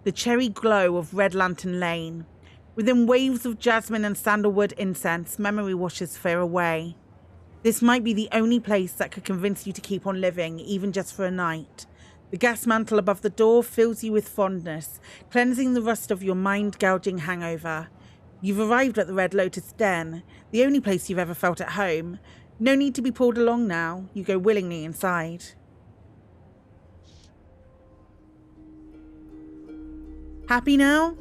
the cherry glow of Red Lantern Lane. Within waves of jasmine and sandalwood incense, memory washes fear away. This might be the only place that could convince you to keep on living, even just for a night. The gas mantle above the door fills you with fondness, cleansing the rust of your mind-gouging hangover. You've arrived at the Red Lotus Den, the only place you've ever felt at home. No need to be pulled along now. You go willingly inside. Happy now?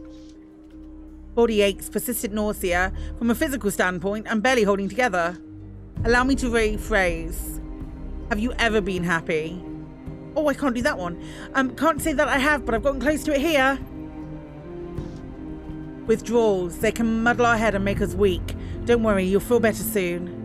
Body aches, persistent nausea. From a physical standpoint, I'm barely holding together. Allow me to rephrase. Have you ever been happy? Oh, I can't do that one. Can't say that I have, but I've gotten close to it here. Withdrawals. They can muddle our head and make us weak. Don't worry, you'll feel better soon.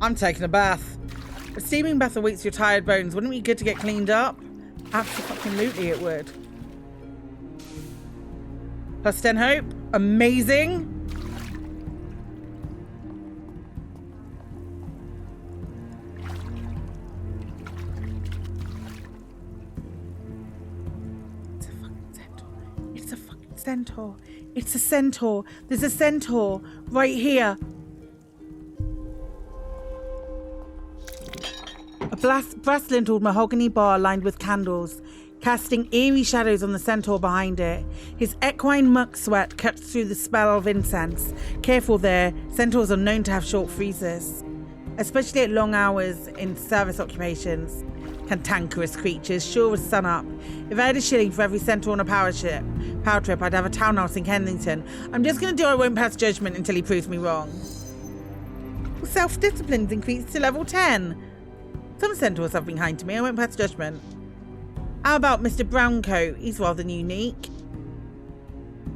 I'm taking a bath. A steaming bath awaits your tired bones. Wouldn't it be good to get cleaned up? Absolutely it would. +10 hope. Amazing. It's a fucking centaur. It's a centaur. There's a centaur right here. A brass-lintled mahogany bar lined with candles, casting eerie shadows on the centaur behind it. His equine muck sweat cuts through the smell of incense. Careful there, centaurs are known to have short freezes, especially at long hours in service occupations. Cantankerous creatures, sure as sunup. If I had a shilling for every centaur on a power trip, I'd have a townhouse in Kensington. I'm just going to do I won't pass judgment until he proves me wrong. Self-discipline's increased to level 10. Some centaurs have been kind to me, I won't pass judgment. How about Mr. Browncoat? He's rather unique.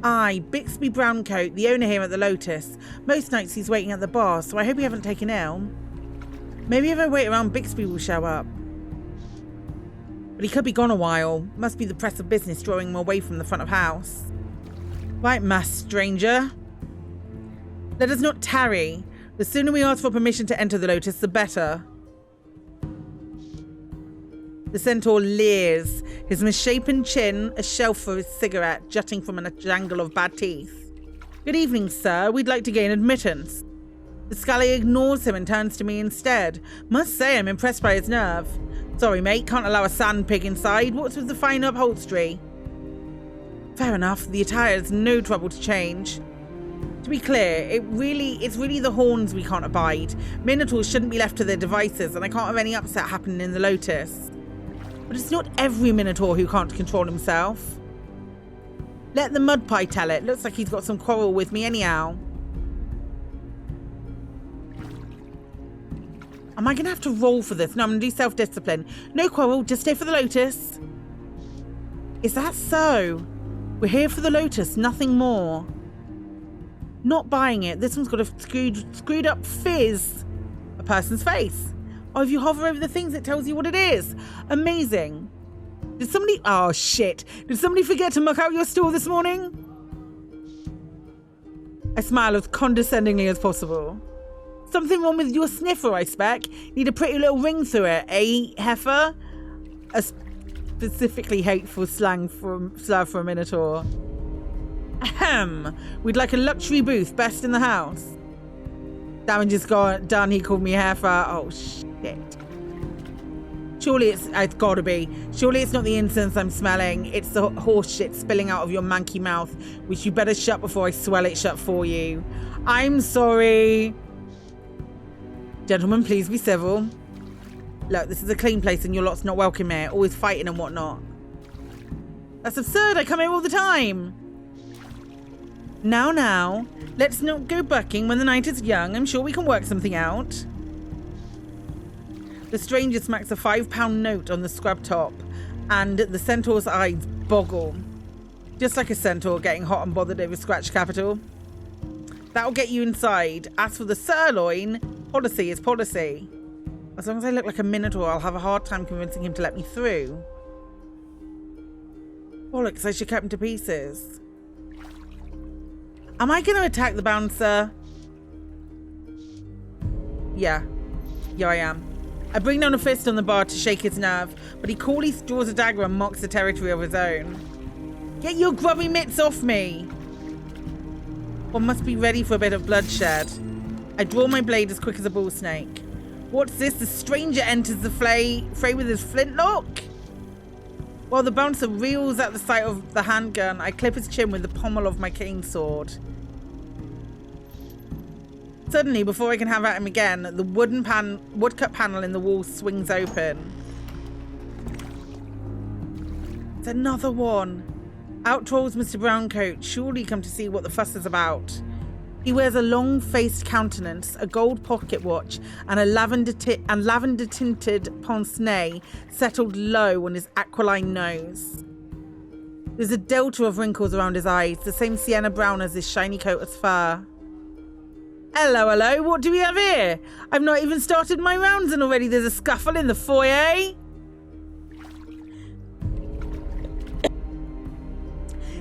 Aye, Bixby Browncoat, the owner here at the Lotus. Most nights he's waiting at the bar, so I hope you haven't taken ill. Maybe if I wait around, Bixby will show up. But he could be gone a while. Must be the press of business drawing him away from the front of house. Right, mass stranger. Let us not tarry. The sooner we ask for permission to enter the Lotus, the better. The centaur leers, his misshapen chin a shelf for his cigarette jutting from a jangle of bad teeth. Good evening, sir. We'd like to gain admittance. The Scully ignores him and turns to me instead. Must say I'm impressed by his nerve. Sorry, mate, can't allow a sand pig inside. What's with the fine upholstery? Fair enough. The attire's no trouble to change. To be clear, it's really the horns we can't abide. Minotaurs shouldn't be left to their devices, and I can't have any upset happening in the Lotus. But it's not every Minotaur who can't control himself. Let the mud pie tell it. Looks like he's got some quarrel with me anyhow. Am I going to have to roll for this? No, I'm going to do self-discipline. No quarrel, just stay for the Lotus. Is that so? We're here for the Lotus, nothing more. Not buying it. This one's got a screwed up fizz. A person's face. Oh, if you hover over the things, it tells you what it is. Amazing. Did somebody... Oh, shit. Did somebody forget to muck out your store this morning? I smile as condescendingly as possible. Something wrong with your sniffer, I spec. Need a pretty little ring through it, eh, heifer? A specifically hateful slur for a Minotaur. Ahem. We'd like a luxury booth, best in the house. Damage is done, he called me heifer. Oh, shit. Surely it's gotta be. Surely it's not the incense I'm smelling. It's the horse shit spilling out of your manky mouth, which you better shut before I swell it shut for you. I'm sorry. Gentlemen, please be civil. Look, this is a clean place and your lot's not welcome here. Always fighting and whatnot. That's absurd. I come here all the time. Now. Let's not go bucking when the night is young. I'm sure we can work something out. The stranger smacks a £5 note on the scrub top, and the centaur's eyes boggle. Just like a centaur getting hot and bothered over scratch capital. That'll get you inside. As for the sirloin, policy is policy. As long as I look like a minotaur, I'll have a hard time convincing him to let me through. Bollocks, I should cut him to pieces. Am I going to attack the bouncer? Yeah, I am. I bring down a fist on the bar to shake his nerve, but he coolly draws a dagger and mocks the territory of his own. Get your grubby mitts off me! One must be ready for a bit of bloodshed. I draw my blade as quick as a bull snake. What's this? The stranger enters the fray with his flintlock? While the bouncer reels at the sight of the handgun, I clip his chin with the pommel of my cane sword. Suddenly, before I can have at him again, the woodcut panel in the wall swings open. It's another one. Out trolls Mr. Browncoat, surely come to see what the fuss is about. He wears a long-faced countenance, a gold pocket watch, and a lavender-tinted pince-nez settled low on his aquiline nose. There's a delta of wrinkles around his eyes, the same sienna brown as his shiny coat of fur. Hello, what do we have here? I've not even started my rounds and already there's a scuffle in the foyer.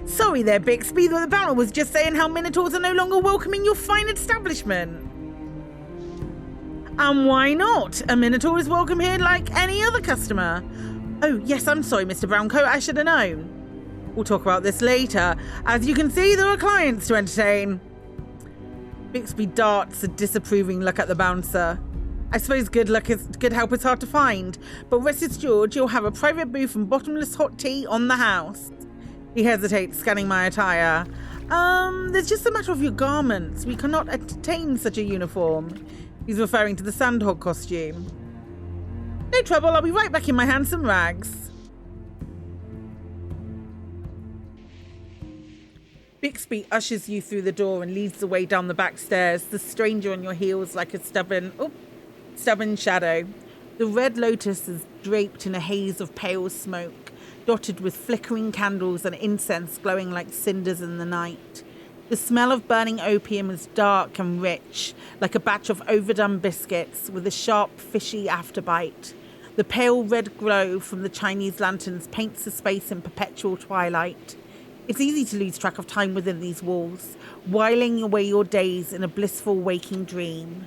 Sorry there, Bixby, the bouncer was just saying how minotaurs are no longer welcome in your fine establishment. And why not? A minotaur is welcome here like any other customer. Oh, yes, I'm sorry, Mr. Browncoat, I should have known. We'll talk about this later. As you can see, there are clients to entertain. Bixby darts a disapproving look at the bouncer. I suppose good help is hard to find, but rest assured you'll have a private booth and bottomless hot tea on the house. He hesitates, scanning my attire. There's just a matter of your garments. We cannot entertain such a uniform. He's referring to the sandhog costume. No trouble, I'll be right back in my handsome rags. Bixby ushers you through the door and leads the way down the back stairs, the stranger on your heels like a stubborn shadow. The Red Lotus is draped in a haze of pale smoke, dotted with flickering candles and incense glowing like cinders in the night. The smell of burning opium is dark and rich, like a batch of overdone biscuits with a sharp, fishy afterbite. The pale red glow from the Chinese lanterns paints the space in perpetual twilight. It's easy to lose track of time within these walls, whiling away your days in a blissful waking dream.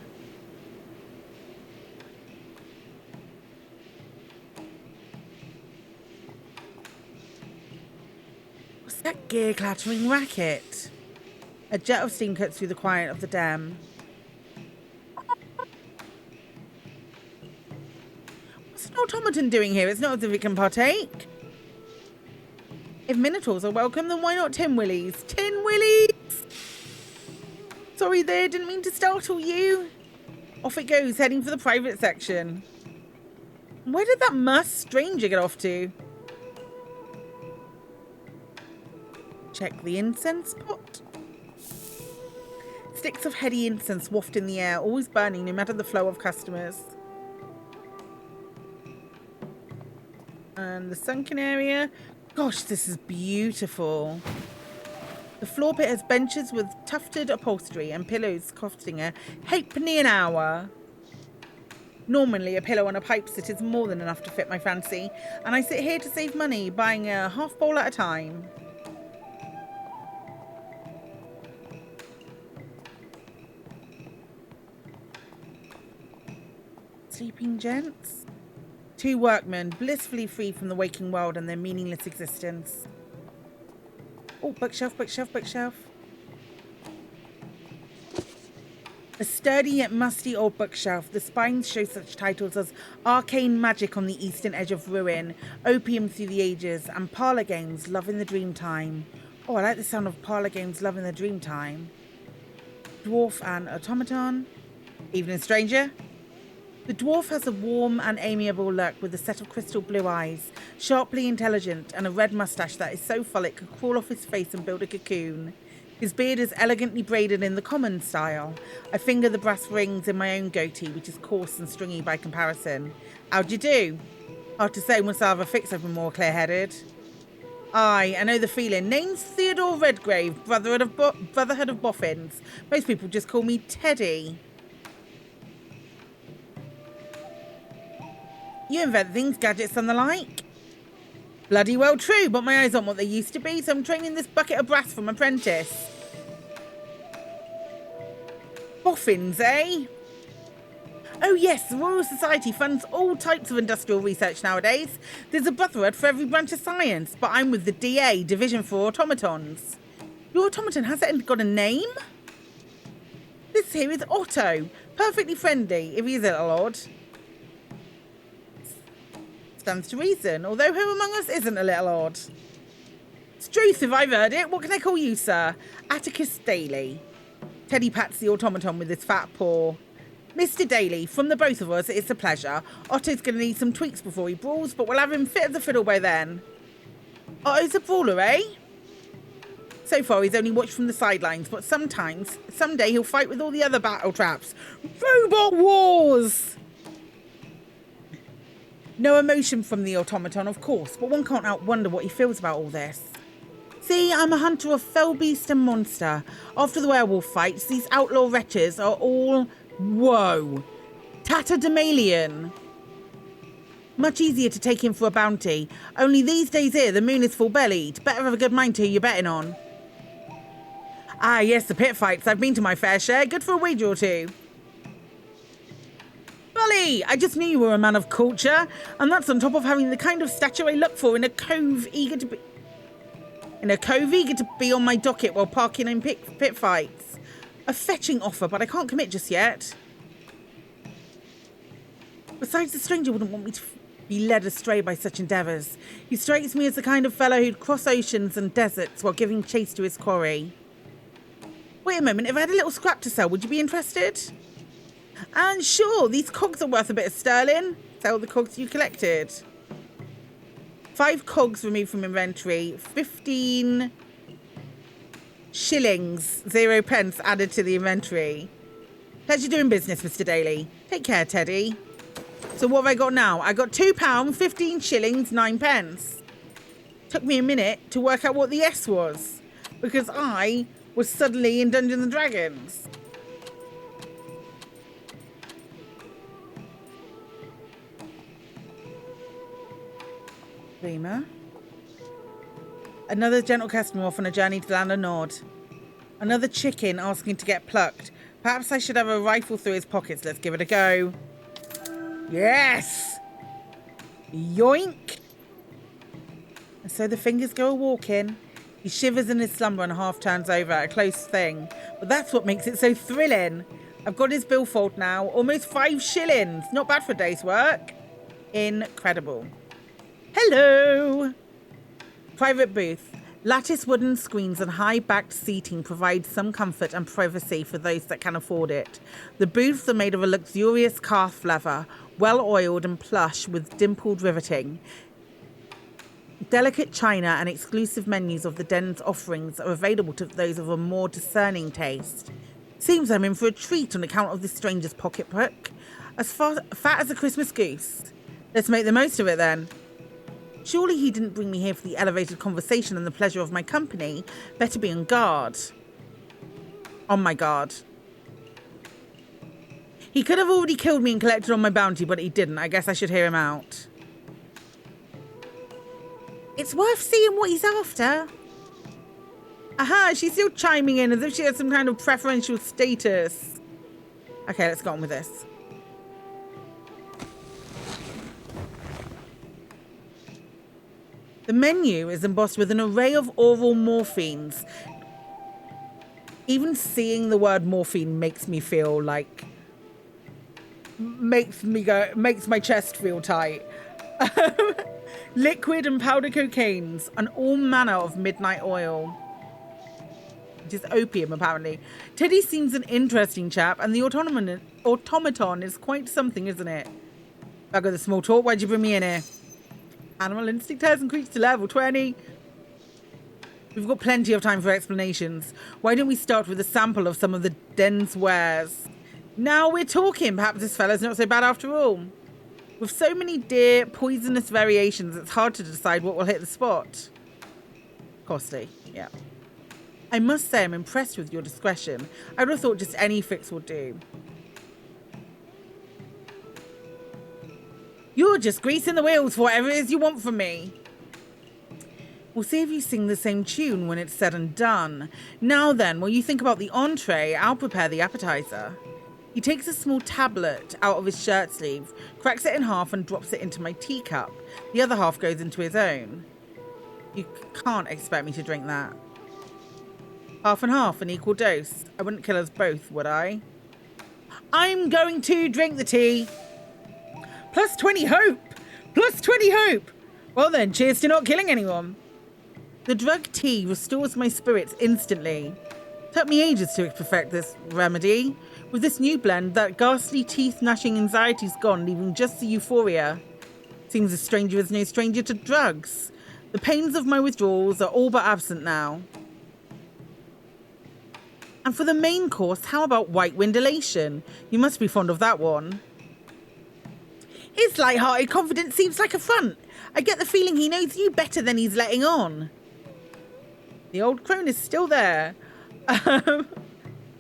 What's that gear-clattering racket? A jet of steam cuts through the quiet of the dam. What's an automaton doing here? It's not as if it can partake. If minotaurs are welcome, then why not Tin Willies? Tin Willies! Sorry there, didn't mean to startle you. Off it goes, heading for the private section. Where did that musk stranger get off to? Check the incense pot. Sticks of heady incense waft in the air, always burning no matter the flow of customers. And the sunken area. Gosh, this is beautiful. The floor pit has benches with tufted upholstery and pillows costing a halfpenny an hour. Normally, a pillow on a pipe sit is more than enough to fit my fancy, and I sit here to save money, buying a half bowl at a time. Sleeping gents? Two workmen, blissfully free from the waking world and their meaningless existence. Oh, bookshelf. A sturdy yet musty old bookshelf. The spines show such titles as Arcane Magic on the Eastern Edge of Ruin, Opium Through the Ages, and Parlour Games, Love in the Dreamtime. Oh, I like the sound of Parlour Games, Love in the Dreamtime. Dwarf and Automaton. Evening, stranger. The dwarf has a warm and amiable look with a set of crystal blue eyes, sharply intelligent, and a red moustache that is so full it could crawl off his face and build a cocoon. His beard is elegantly braided in the common style. I finger the brass rings in my own goatee, which is coarse and stringy by comparison. How'd you do? Hard to say once I have a fix, I've been more clear-headed. Aye, I know the feeling. Name's Theodore Redgrave, Brotherhood of Boffins. Most people just call me Teddy. You invent things, gadgets and the like. Bloody well true, but my eyes aren't what they used to be, so I'm training this bucket of brass from apprentice. Boffins, eh? Oh yes, the Royal Society funds all types of industrial research nowadays. There's a brotherhood for every branch of science, but I'm with the DA, Division for Automatons. Your automaton hasn't got a name? This here is Otto. Perfectly friendly, if he's a little odd. Stands to reason, although who among us isn't a little odd? It's truth if I've heard it. What can I call you, sir? Atticus Daly. Teddy pats the automaton with his fat paw. Mr. Daly, from the both of us, it's a pleasure. Otto's going to need some tweaks before he brawls, but we'll have him fit as a fiddle by then. Otto's a brawler, eh? So far, he's only watched from the sidelines, but someday he'll fight with all the other battle traps. Robot wars! No emotion from the automaton, of course, but one can't help wonder what he feels about all this. See, I'm a hunter of fell beast and monster. After the werewolf fights, these outlaw wretches are all... Whoa! Tatterdemalion! Much easier to take him for a bounty. Only these days here, the moon is full-bellied. Better have a good mind to who you're betting on. Ah, yes, the pit fights. I've been to my fair share. Good for a wager or two. Bully! I just knew you were a man of culture, and that's on top of having the kind of stature I look for in a cove eager to be on my docket while parking in pit fights. A fetching offer, but I can't commit just yet. Besides, the stranger wouldn't want me to be led astray by such endeavours. He strikes me as the kind of fellow who'd cross oceans and deserts while giving chase to his quarry. Wait a moment, if I had a little scrap to sell, would you be interested? And sure, these cogs are worth a bit of sterling. Sell the cogs you collected. 5 cogs removed from inventory. 15 shillings, 0 pence added to the inventory. Pleasure doing business, Mr. Daly. Take care, Teddy. So what have I got now? I got £2, 15 shillings, 9 pence. Took me a minute to work out what the S was, because I was suddenly in Dungeons and Dragons. Another gentle customer off on a journey to land a nod. Another chicken asking to get plucked. Perhaps I should have a rifle through his pockets. Let's give it a go. Yes! Yoink! And so the fingers go a-walking. He shivers in his slumber and half turns over. A close thing. But that's what makes it so thrilling. I've got his billfold now. Almost 5 shillings. Not bad for a day's work. Incredible. Hello! Private booth. Lattice wooden screens and high-backed seating provide some comfort and privacy for those that can afford it. The booths are made of a luxurious calf leather, well-oiled and plush with dimpled riveting. Delicate china and exclusive menus of the den's offerings are available to those of a more discerning taste. Seems I'm in for a treat on account of this stranger's pocketbook. As fat as a Christmas goose. Let's make the most of it then. Surely he didn't bring me here for the elevated conversation and the pleasure of my company. Better be on guard. On my guard. He could have already killed me and collected on my bounty, but he didn't. I guess I should hear him out. It's worth seeing what he's after. Aha, she's still chiming in as if she had some kind of preferential status. Okay, let's go on with this. The menu is embossed with an array of oral morphines. Even seeing the word morphine makes me feel like, makes my chest feel tight. Liquid and powder cocaines and all manner of midnight oil. Just opium, apparently. Teddy seems an interesting chap, and the automaton is quite something, isn't it? I got the small talk. Why'd you bring me in here? Animal instinct has increased to level 20. We've got plenty of time for explanations. Why don't we start with a sample of some of the den's wares? Now we're talking. Perhaps this fella's not so bad after all. With so many dear, poisonous variations, it's hard to decide what will hit the spot. Costly, yeah. I must say I'm impressed with your discretion. I would have thought just any fix would do. You're just greasing the wheels for whatever it is you want from me. We'll see if you sing the same tune when it's said and done. Now then, while you think about the entree, I'll prepare the appetizer. He takes a small tablet out of his shirt sleeve, cracks it in half and drops it into my teacup. The other half goes into his own. You can't expect me to drink that. Half and half, an equal dose. I wouldn't kill us both, would I? I'm going to drink the tea. Plus 20 hope! Plus 20 hope! Well then, cheers to not killing anyone. The drug tea restores my spirits instantly. Took me ages to perfect this remedy. With this new blend, that ghastly teeth-gnashing anxiety's gone, leaving just the euphoria. Seems a stranger is no stranger to drugs. The pains of my withdrawals are all but absent now. And for the main course, how about white wind elation? You must be fond of that one. His light-hearted confidence seems like a front. I get the feeling he knows you better than he's letting on. The old crone is still there.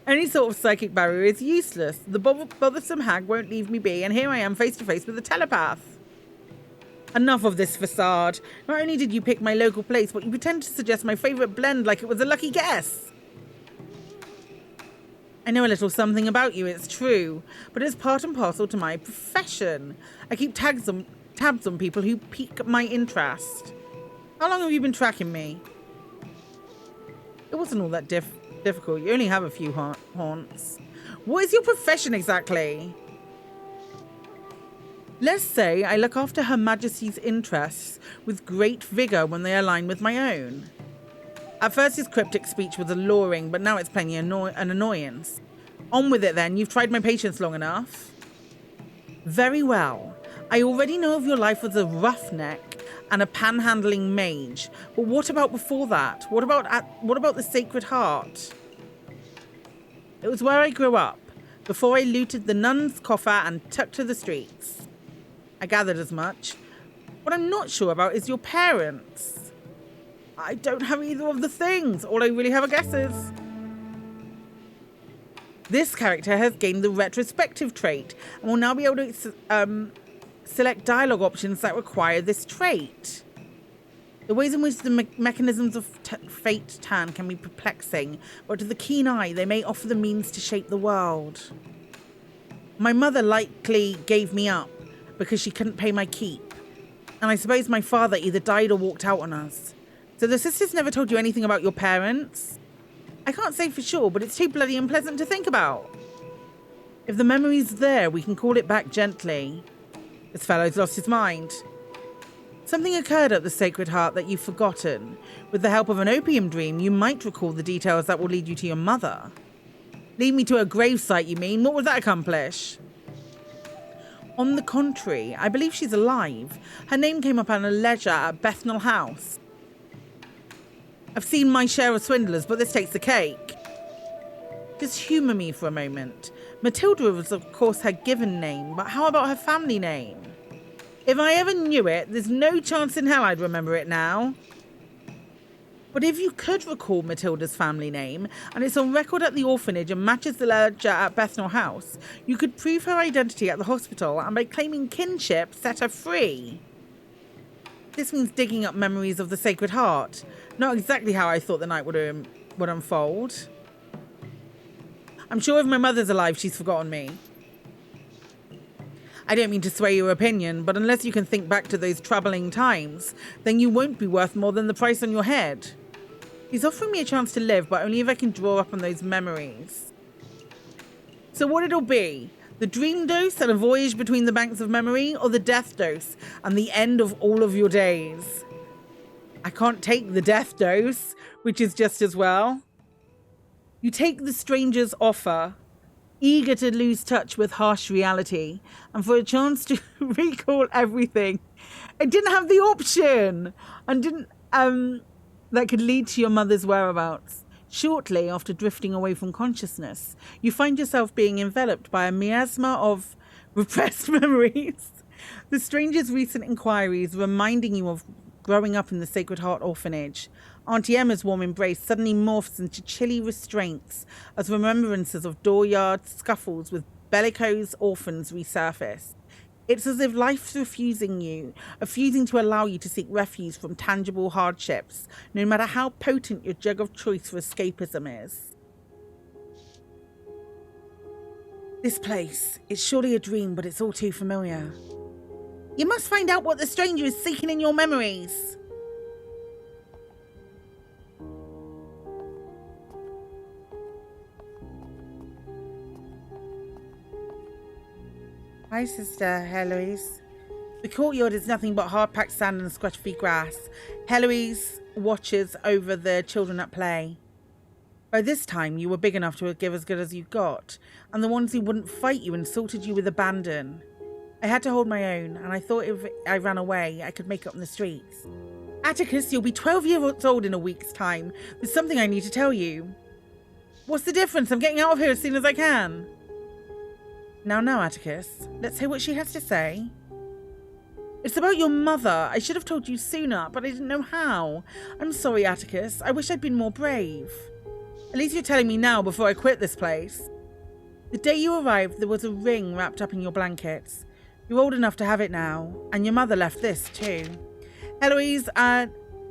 Any sort of psychic barrier is useless. The bothersome hag won't leave me be, and here I am face to face with a telepath. Enough of this facade. Not only did you pick my local place, but you pretend to suggest my favourite blend like it was a lucky guess. I know a little something about you, it's true, but it's part and parcel to my profession. I keep tabs on people who pique my interest. How long have you been tracking me? It wasn't all that difficult. You only have a few haunts. What is your profession exactly? Let's say I look after Her Majesty's interests with great vigour when they align with my own. At first his cryptic speech was alluring, but now it's plainly an annoyance. On with it then, you've tried my patience long enough. Very well. I already know of your life as a roughneck and a panhandling mage, but what about before that? What about the Sacred Heart? It was where I grew up, before I looted the nun's coffer and took to the streets. I gathered as much. What I'm not sure about is your parents. I don't have either of the things. All I really have are guesses. This character has gained the retrospective trait and will now be able to select dialogue options that require this trait. The ways in which the mechanisms of fate turn can be perplexing, but to the keen eye, they may offer the means to shape the world. My mother likely gave me up because she couldn't pay my keep, and I suppose my father either died or walked out on us. So the sisters never told you anything about your parents? I can't say for sure, but it's too bloody unpleasant to think about. If the memory's there, we can call it back gently. This fellow's lost his mind. Something occurred at the Sacred Heart that you've forgotten. With the help of an opium dream, you might recall the details that will lead you to your mother. Lead me to a gravesite, you mean? What would that accomplish? On the contrary, I believe she's alive. Her name came up on a ledger at Bethnal House. I've seen my share of swindlers, but this takes the cake. Just humour me for a moment. Matilda was, of course, her given name, but how about her family name? If I ever knew it, there's no chance in hell I'd remember it now. But if you could recall Matilda's family name, and it's on record at the orphanage and matches the ledger at Bethnal House, you could prove her identity at the hospital and by claiming kinship, set her free. This means digging up memories of the Sacred Heart. Not exactly how I thought the night would unfold. I'm sure if my mother's alive, she's forgotten me. I don't mean to sway your opinion, but unless you can think back to those troubling times, then you won't be worth more than the price on your head. He's offering me a chance to live, but only if I can draw up on those memories. So what it'll be? The dream dose and a voyage between the banks of memory, or the death dose and the end of all of your days? I can't take the death dose, which is just as well. You take the stranger's offer, eager to lose touch with harsh reality, and for a chance to recall everything. I didn't have the option, and didn't that could lead to your mother's whereabouts. Shortly after drifting away from consciousness, you find yourself being enveloped by a miasma of repressed memories. The stranger's recent inquiries reminding you of growing up in the Sacred Heart Orphanage. Auntie Emma's warm embrace suddenly morphs into chilly restraints as remembrances of dooryard scuffles with bellicose orphans resurface. It's as if life's refusing to allow you to seek refuge from tangible hardships, no matter how potent your jug of choice for escapism is. This place, it's surely a dream, but it's all too familiar. You must find out what the stranger is seeking in your memories. Hi, Sister Heloise. The courtyard is nothing but hard-packed sand and scruffy grass. Heloise watches over the children at play. By this time, you were big enough to give as good as you got, and the ones who wouldn't fight you insulted you with abandon. I had to hold my own, and I thought if I ran away, I could make it on the streets. Atticus, you'll be 12 years old in a week's time. There's something I need to tell you. What's the difference? I'm getting out of here as soon as I can. Now, Atticus, let's hear what she has to say. It's about your mother. I should have told you sooner, but I didn't know how. I'm sorry, Atticus. I wish I'd been more brave. At least you're telling me now before I quit this place. The day you arrived, there was a ring wrapped up in your blankets. You're old enough to have it now, and your mother left this too. Heloise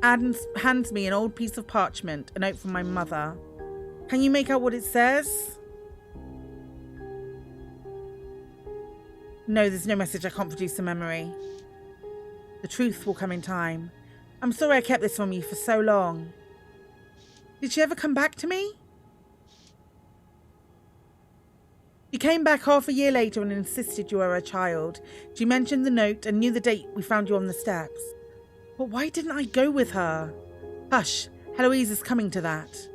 hands me an old piece of parchment, a note from my mother. Can you make out what it says? No, there's no message. I can't produce a memory. The truth will come in time. I'm sorry I kept this from you for so long. Did she ever come back to me? She came back half a year later and insisted you were a child. She mentioned the note and knew the date we found you on the steps. But why didn't I go with her? Hush, Heloise is coming to that.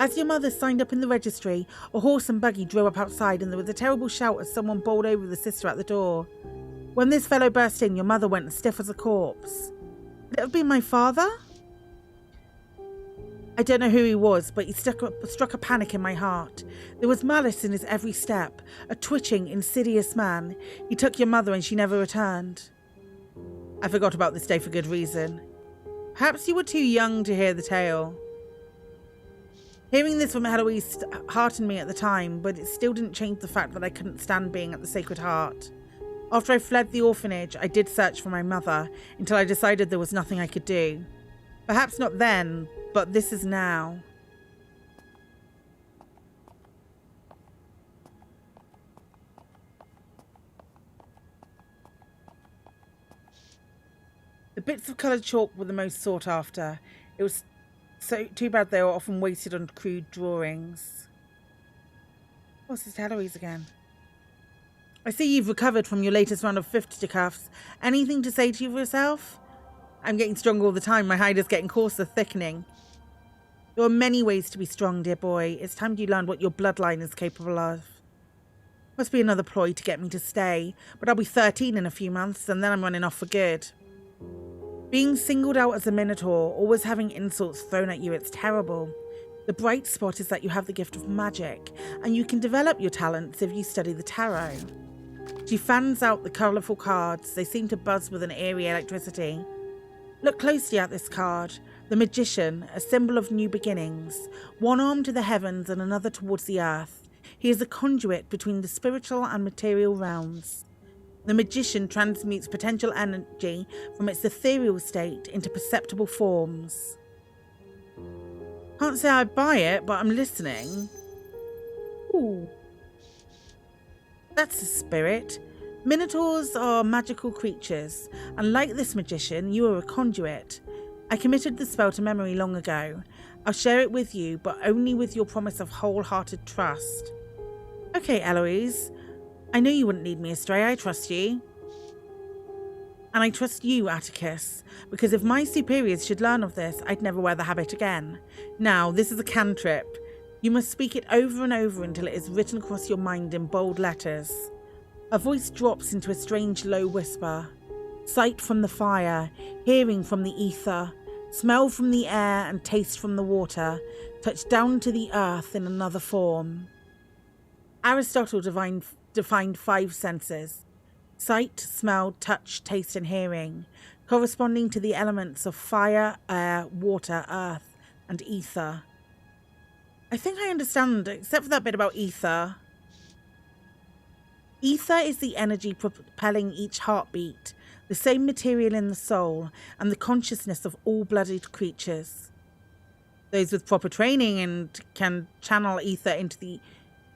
As your mother signed up in the registry, a horse and buggy drove up outside and there was a terrible shout as someone bowled over the sister at the door. When this fellow burst in, your mother went as stiff as a corpse. Could it have been my father? I don't know who he was, but he struck a panic in my heart. There was malice in his every step, a twitching, insidious man. He took your mother and she never returned. I forgot about this day for good reason. Perhaps you were too young to hear the tale. Hearing this from Heloise heartened me at the time, but it still didn't change the fact that I couldn't stand being at the Sacred Heart. After I fled the orphanage, I did search for my mother until I decided there was nothing I could do. Perhaps not then, but this is now. The bits of coloured chalk were the most sought after. It was so too bad they were often wasted on crude drawings. What's this Heloise again? I see you've recovered from your latest round of fisticuffs. Anything to say to yourself? I'm getting stronger all the time. My hide is getting coarser, thickening. There are many ways to be strong, dear boy. It's time you learned what your bloodline is capable of. Must be another ploy to get me to stay, but I'll be 13 in a few months and then I'm running off for good. Being singled out as a minotaur, always having insults thrown at you, it's terrible. The bright spot is that you have the gift of magic, and you can develop your talents if you study the tarot. She fans out the colourful cards. They seem to buzz with an eerie electricity. Look closely at this card. The Magician, a symbol of new beginnings. One arm to the heavens and another towards the earth. He is a conduit between the spiritual and material realms. The Magician transmutes potential energy from its ethereal state into perceptible forms. Can't say I buy it, but I'm listening. Ooh. That's the spirit. Minotaurs are magical creatures, and like this magician, you are a conduit. I committed the spell to memory long ago. I'll share it with you, but only with your promise of wholehearted trust. Okay, Eloise. I know you wouldn't lead me astray. I trust you. And I trust you, Atticus, because if my superiors should learn of this, I'd never wear the habit again. Now, this is a cantrip. You must speak it over and over until it is written across your mind in bold letters. A voice drops into a strange low whisper. Sight from the fire, hearing from the ether, smell from the air and taste from the water, touch down to the earth in another form. Aristotle defined 5 senses: sight, smell, touch, taste and hearing, corresponding to the elements of fire, air, water, earth and ether. I think I understand, except for that bit about ether. Ether is the energy propelling each heartbeat, the same material in the soul and the consciousness of all blooded creatures. Those with proper training and can channel ether into the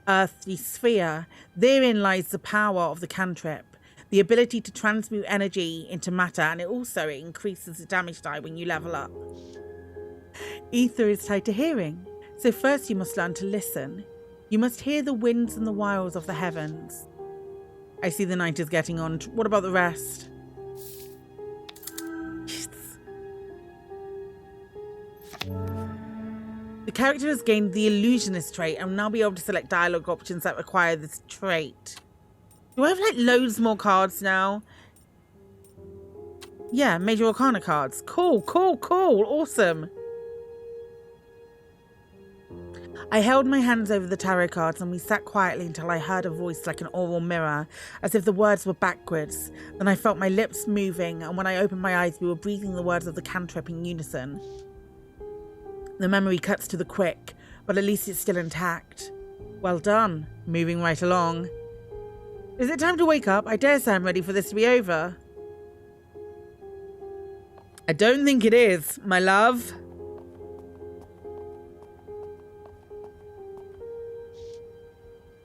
earthly sphere, therein lies the power of the cantrip, the ability to transmute energy into matter, and it also increases the damage die when you level up. Ether is tied to hearing, so first you must learn to listen. You must hear the winds and the wiles of the heavens. I see the night is getting on. What about the rest? The character has gained the illusionist trait and will now be able to select dialogue options that require this trait. Do I have like loads more cards now? Yeah, Major Arcana cards. Cool, cool, cool. Awesome. I held my hands over the tarot cards and we sat quietly until I heard a voice like an oral mirror, as if the words were backwards. Then I felt my lips moving, and when I opened my eyes, we were breathing the words of the cantrip in unison. The memory cuts to the quick, but at least it's still intact. Well done. Moving right along. Is it time to wake up? I dare say I'm ready for this to be over. I don't think it is, my love.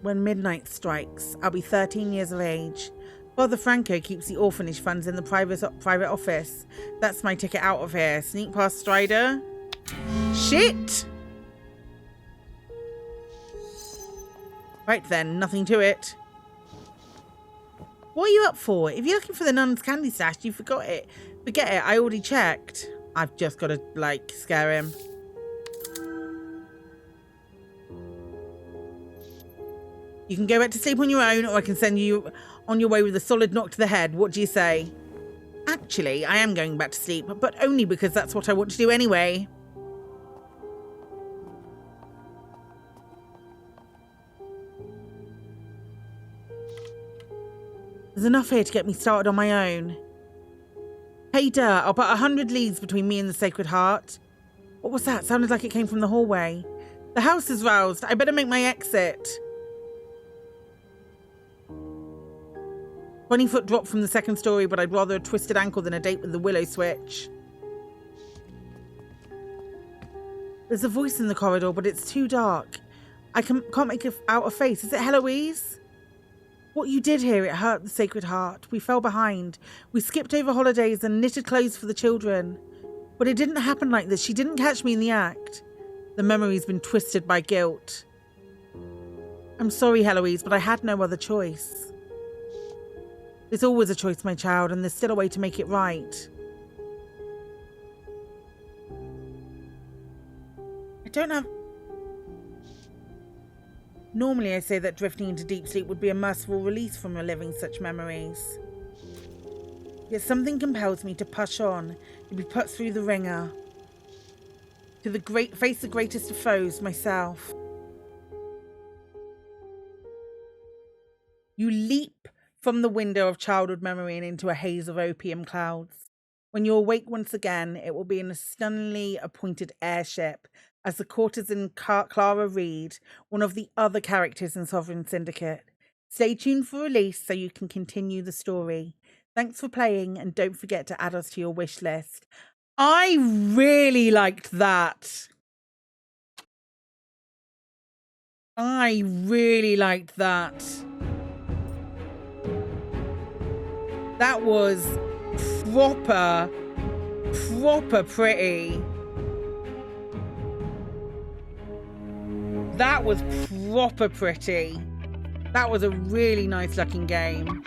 When midnight strikes, I'll be 13 years of age. Father Franco keeps the orphanage funds in the private office. That's my ticket out of here. Sneak past Strider. Shit! Right then, nothing to it. What are you up for? If you're looking for the nun's candy stash, you forgot it. Forget it, I already checked. I've just got to, like, scare him. You can go back to sleep on your own, or I can send you on your way with a solid knock to the head. What do you say? Actually, I am going back to sleep, but only because that's what I want to do anyway. There's enough here to get me started on my own. Hey, I'll put 100 leagues between me and the Sacred Heart. What was that? Sounded like it came from the hallway. The house is roused. I better make my exit. 20-foot drop from the second story, but I'd rather a twisted ankle than a date with the willow switch. There's a voice in the corridor, but it's too dark. I can't make out a face. Is it Heloise? What you did here, it hurt the Sacred Heart. We fell behind. We skipped over holidays and knitted clothes for the children. But it didn't happen like this. She didn't catch me in the act. The memory's been twisted by guilt. I'm sorry, Heloise, but I had no other choice. There's always a choice, my child, and there's still a way to make it right. I don't have... Normally I say that drifting into deep sleep would be a merciful release from reliving such memories. Yet something compels me to push on, to be put through the ringer. To face the greatest of foes, myself. You leap from the window of childhood memory and into a haze of opium clouds. When you awake once again, it will be in a stunningly appointed airship as the courtesan Clara Reed, one of the other characters in Sovereign Syndicate. Stay tuned for release so you can continue the story. Thanks for playing, and don't forget to add us to your wish list. I really liked that. I really liked that. That was proper pretty. That was proper pretty. That was a really nice looking game.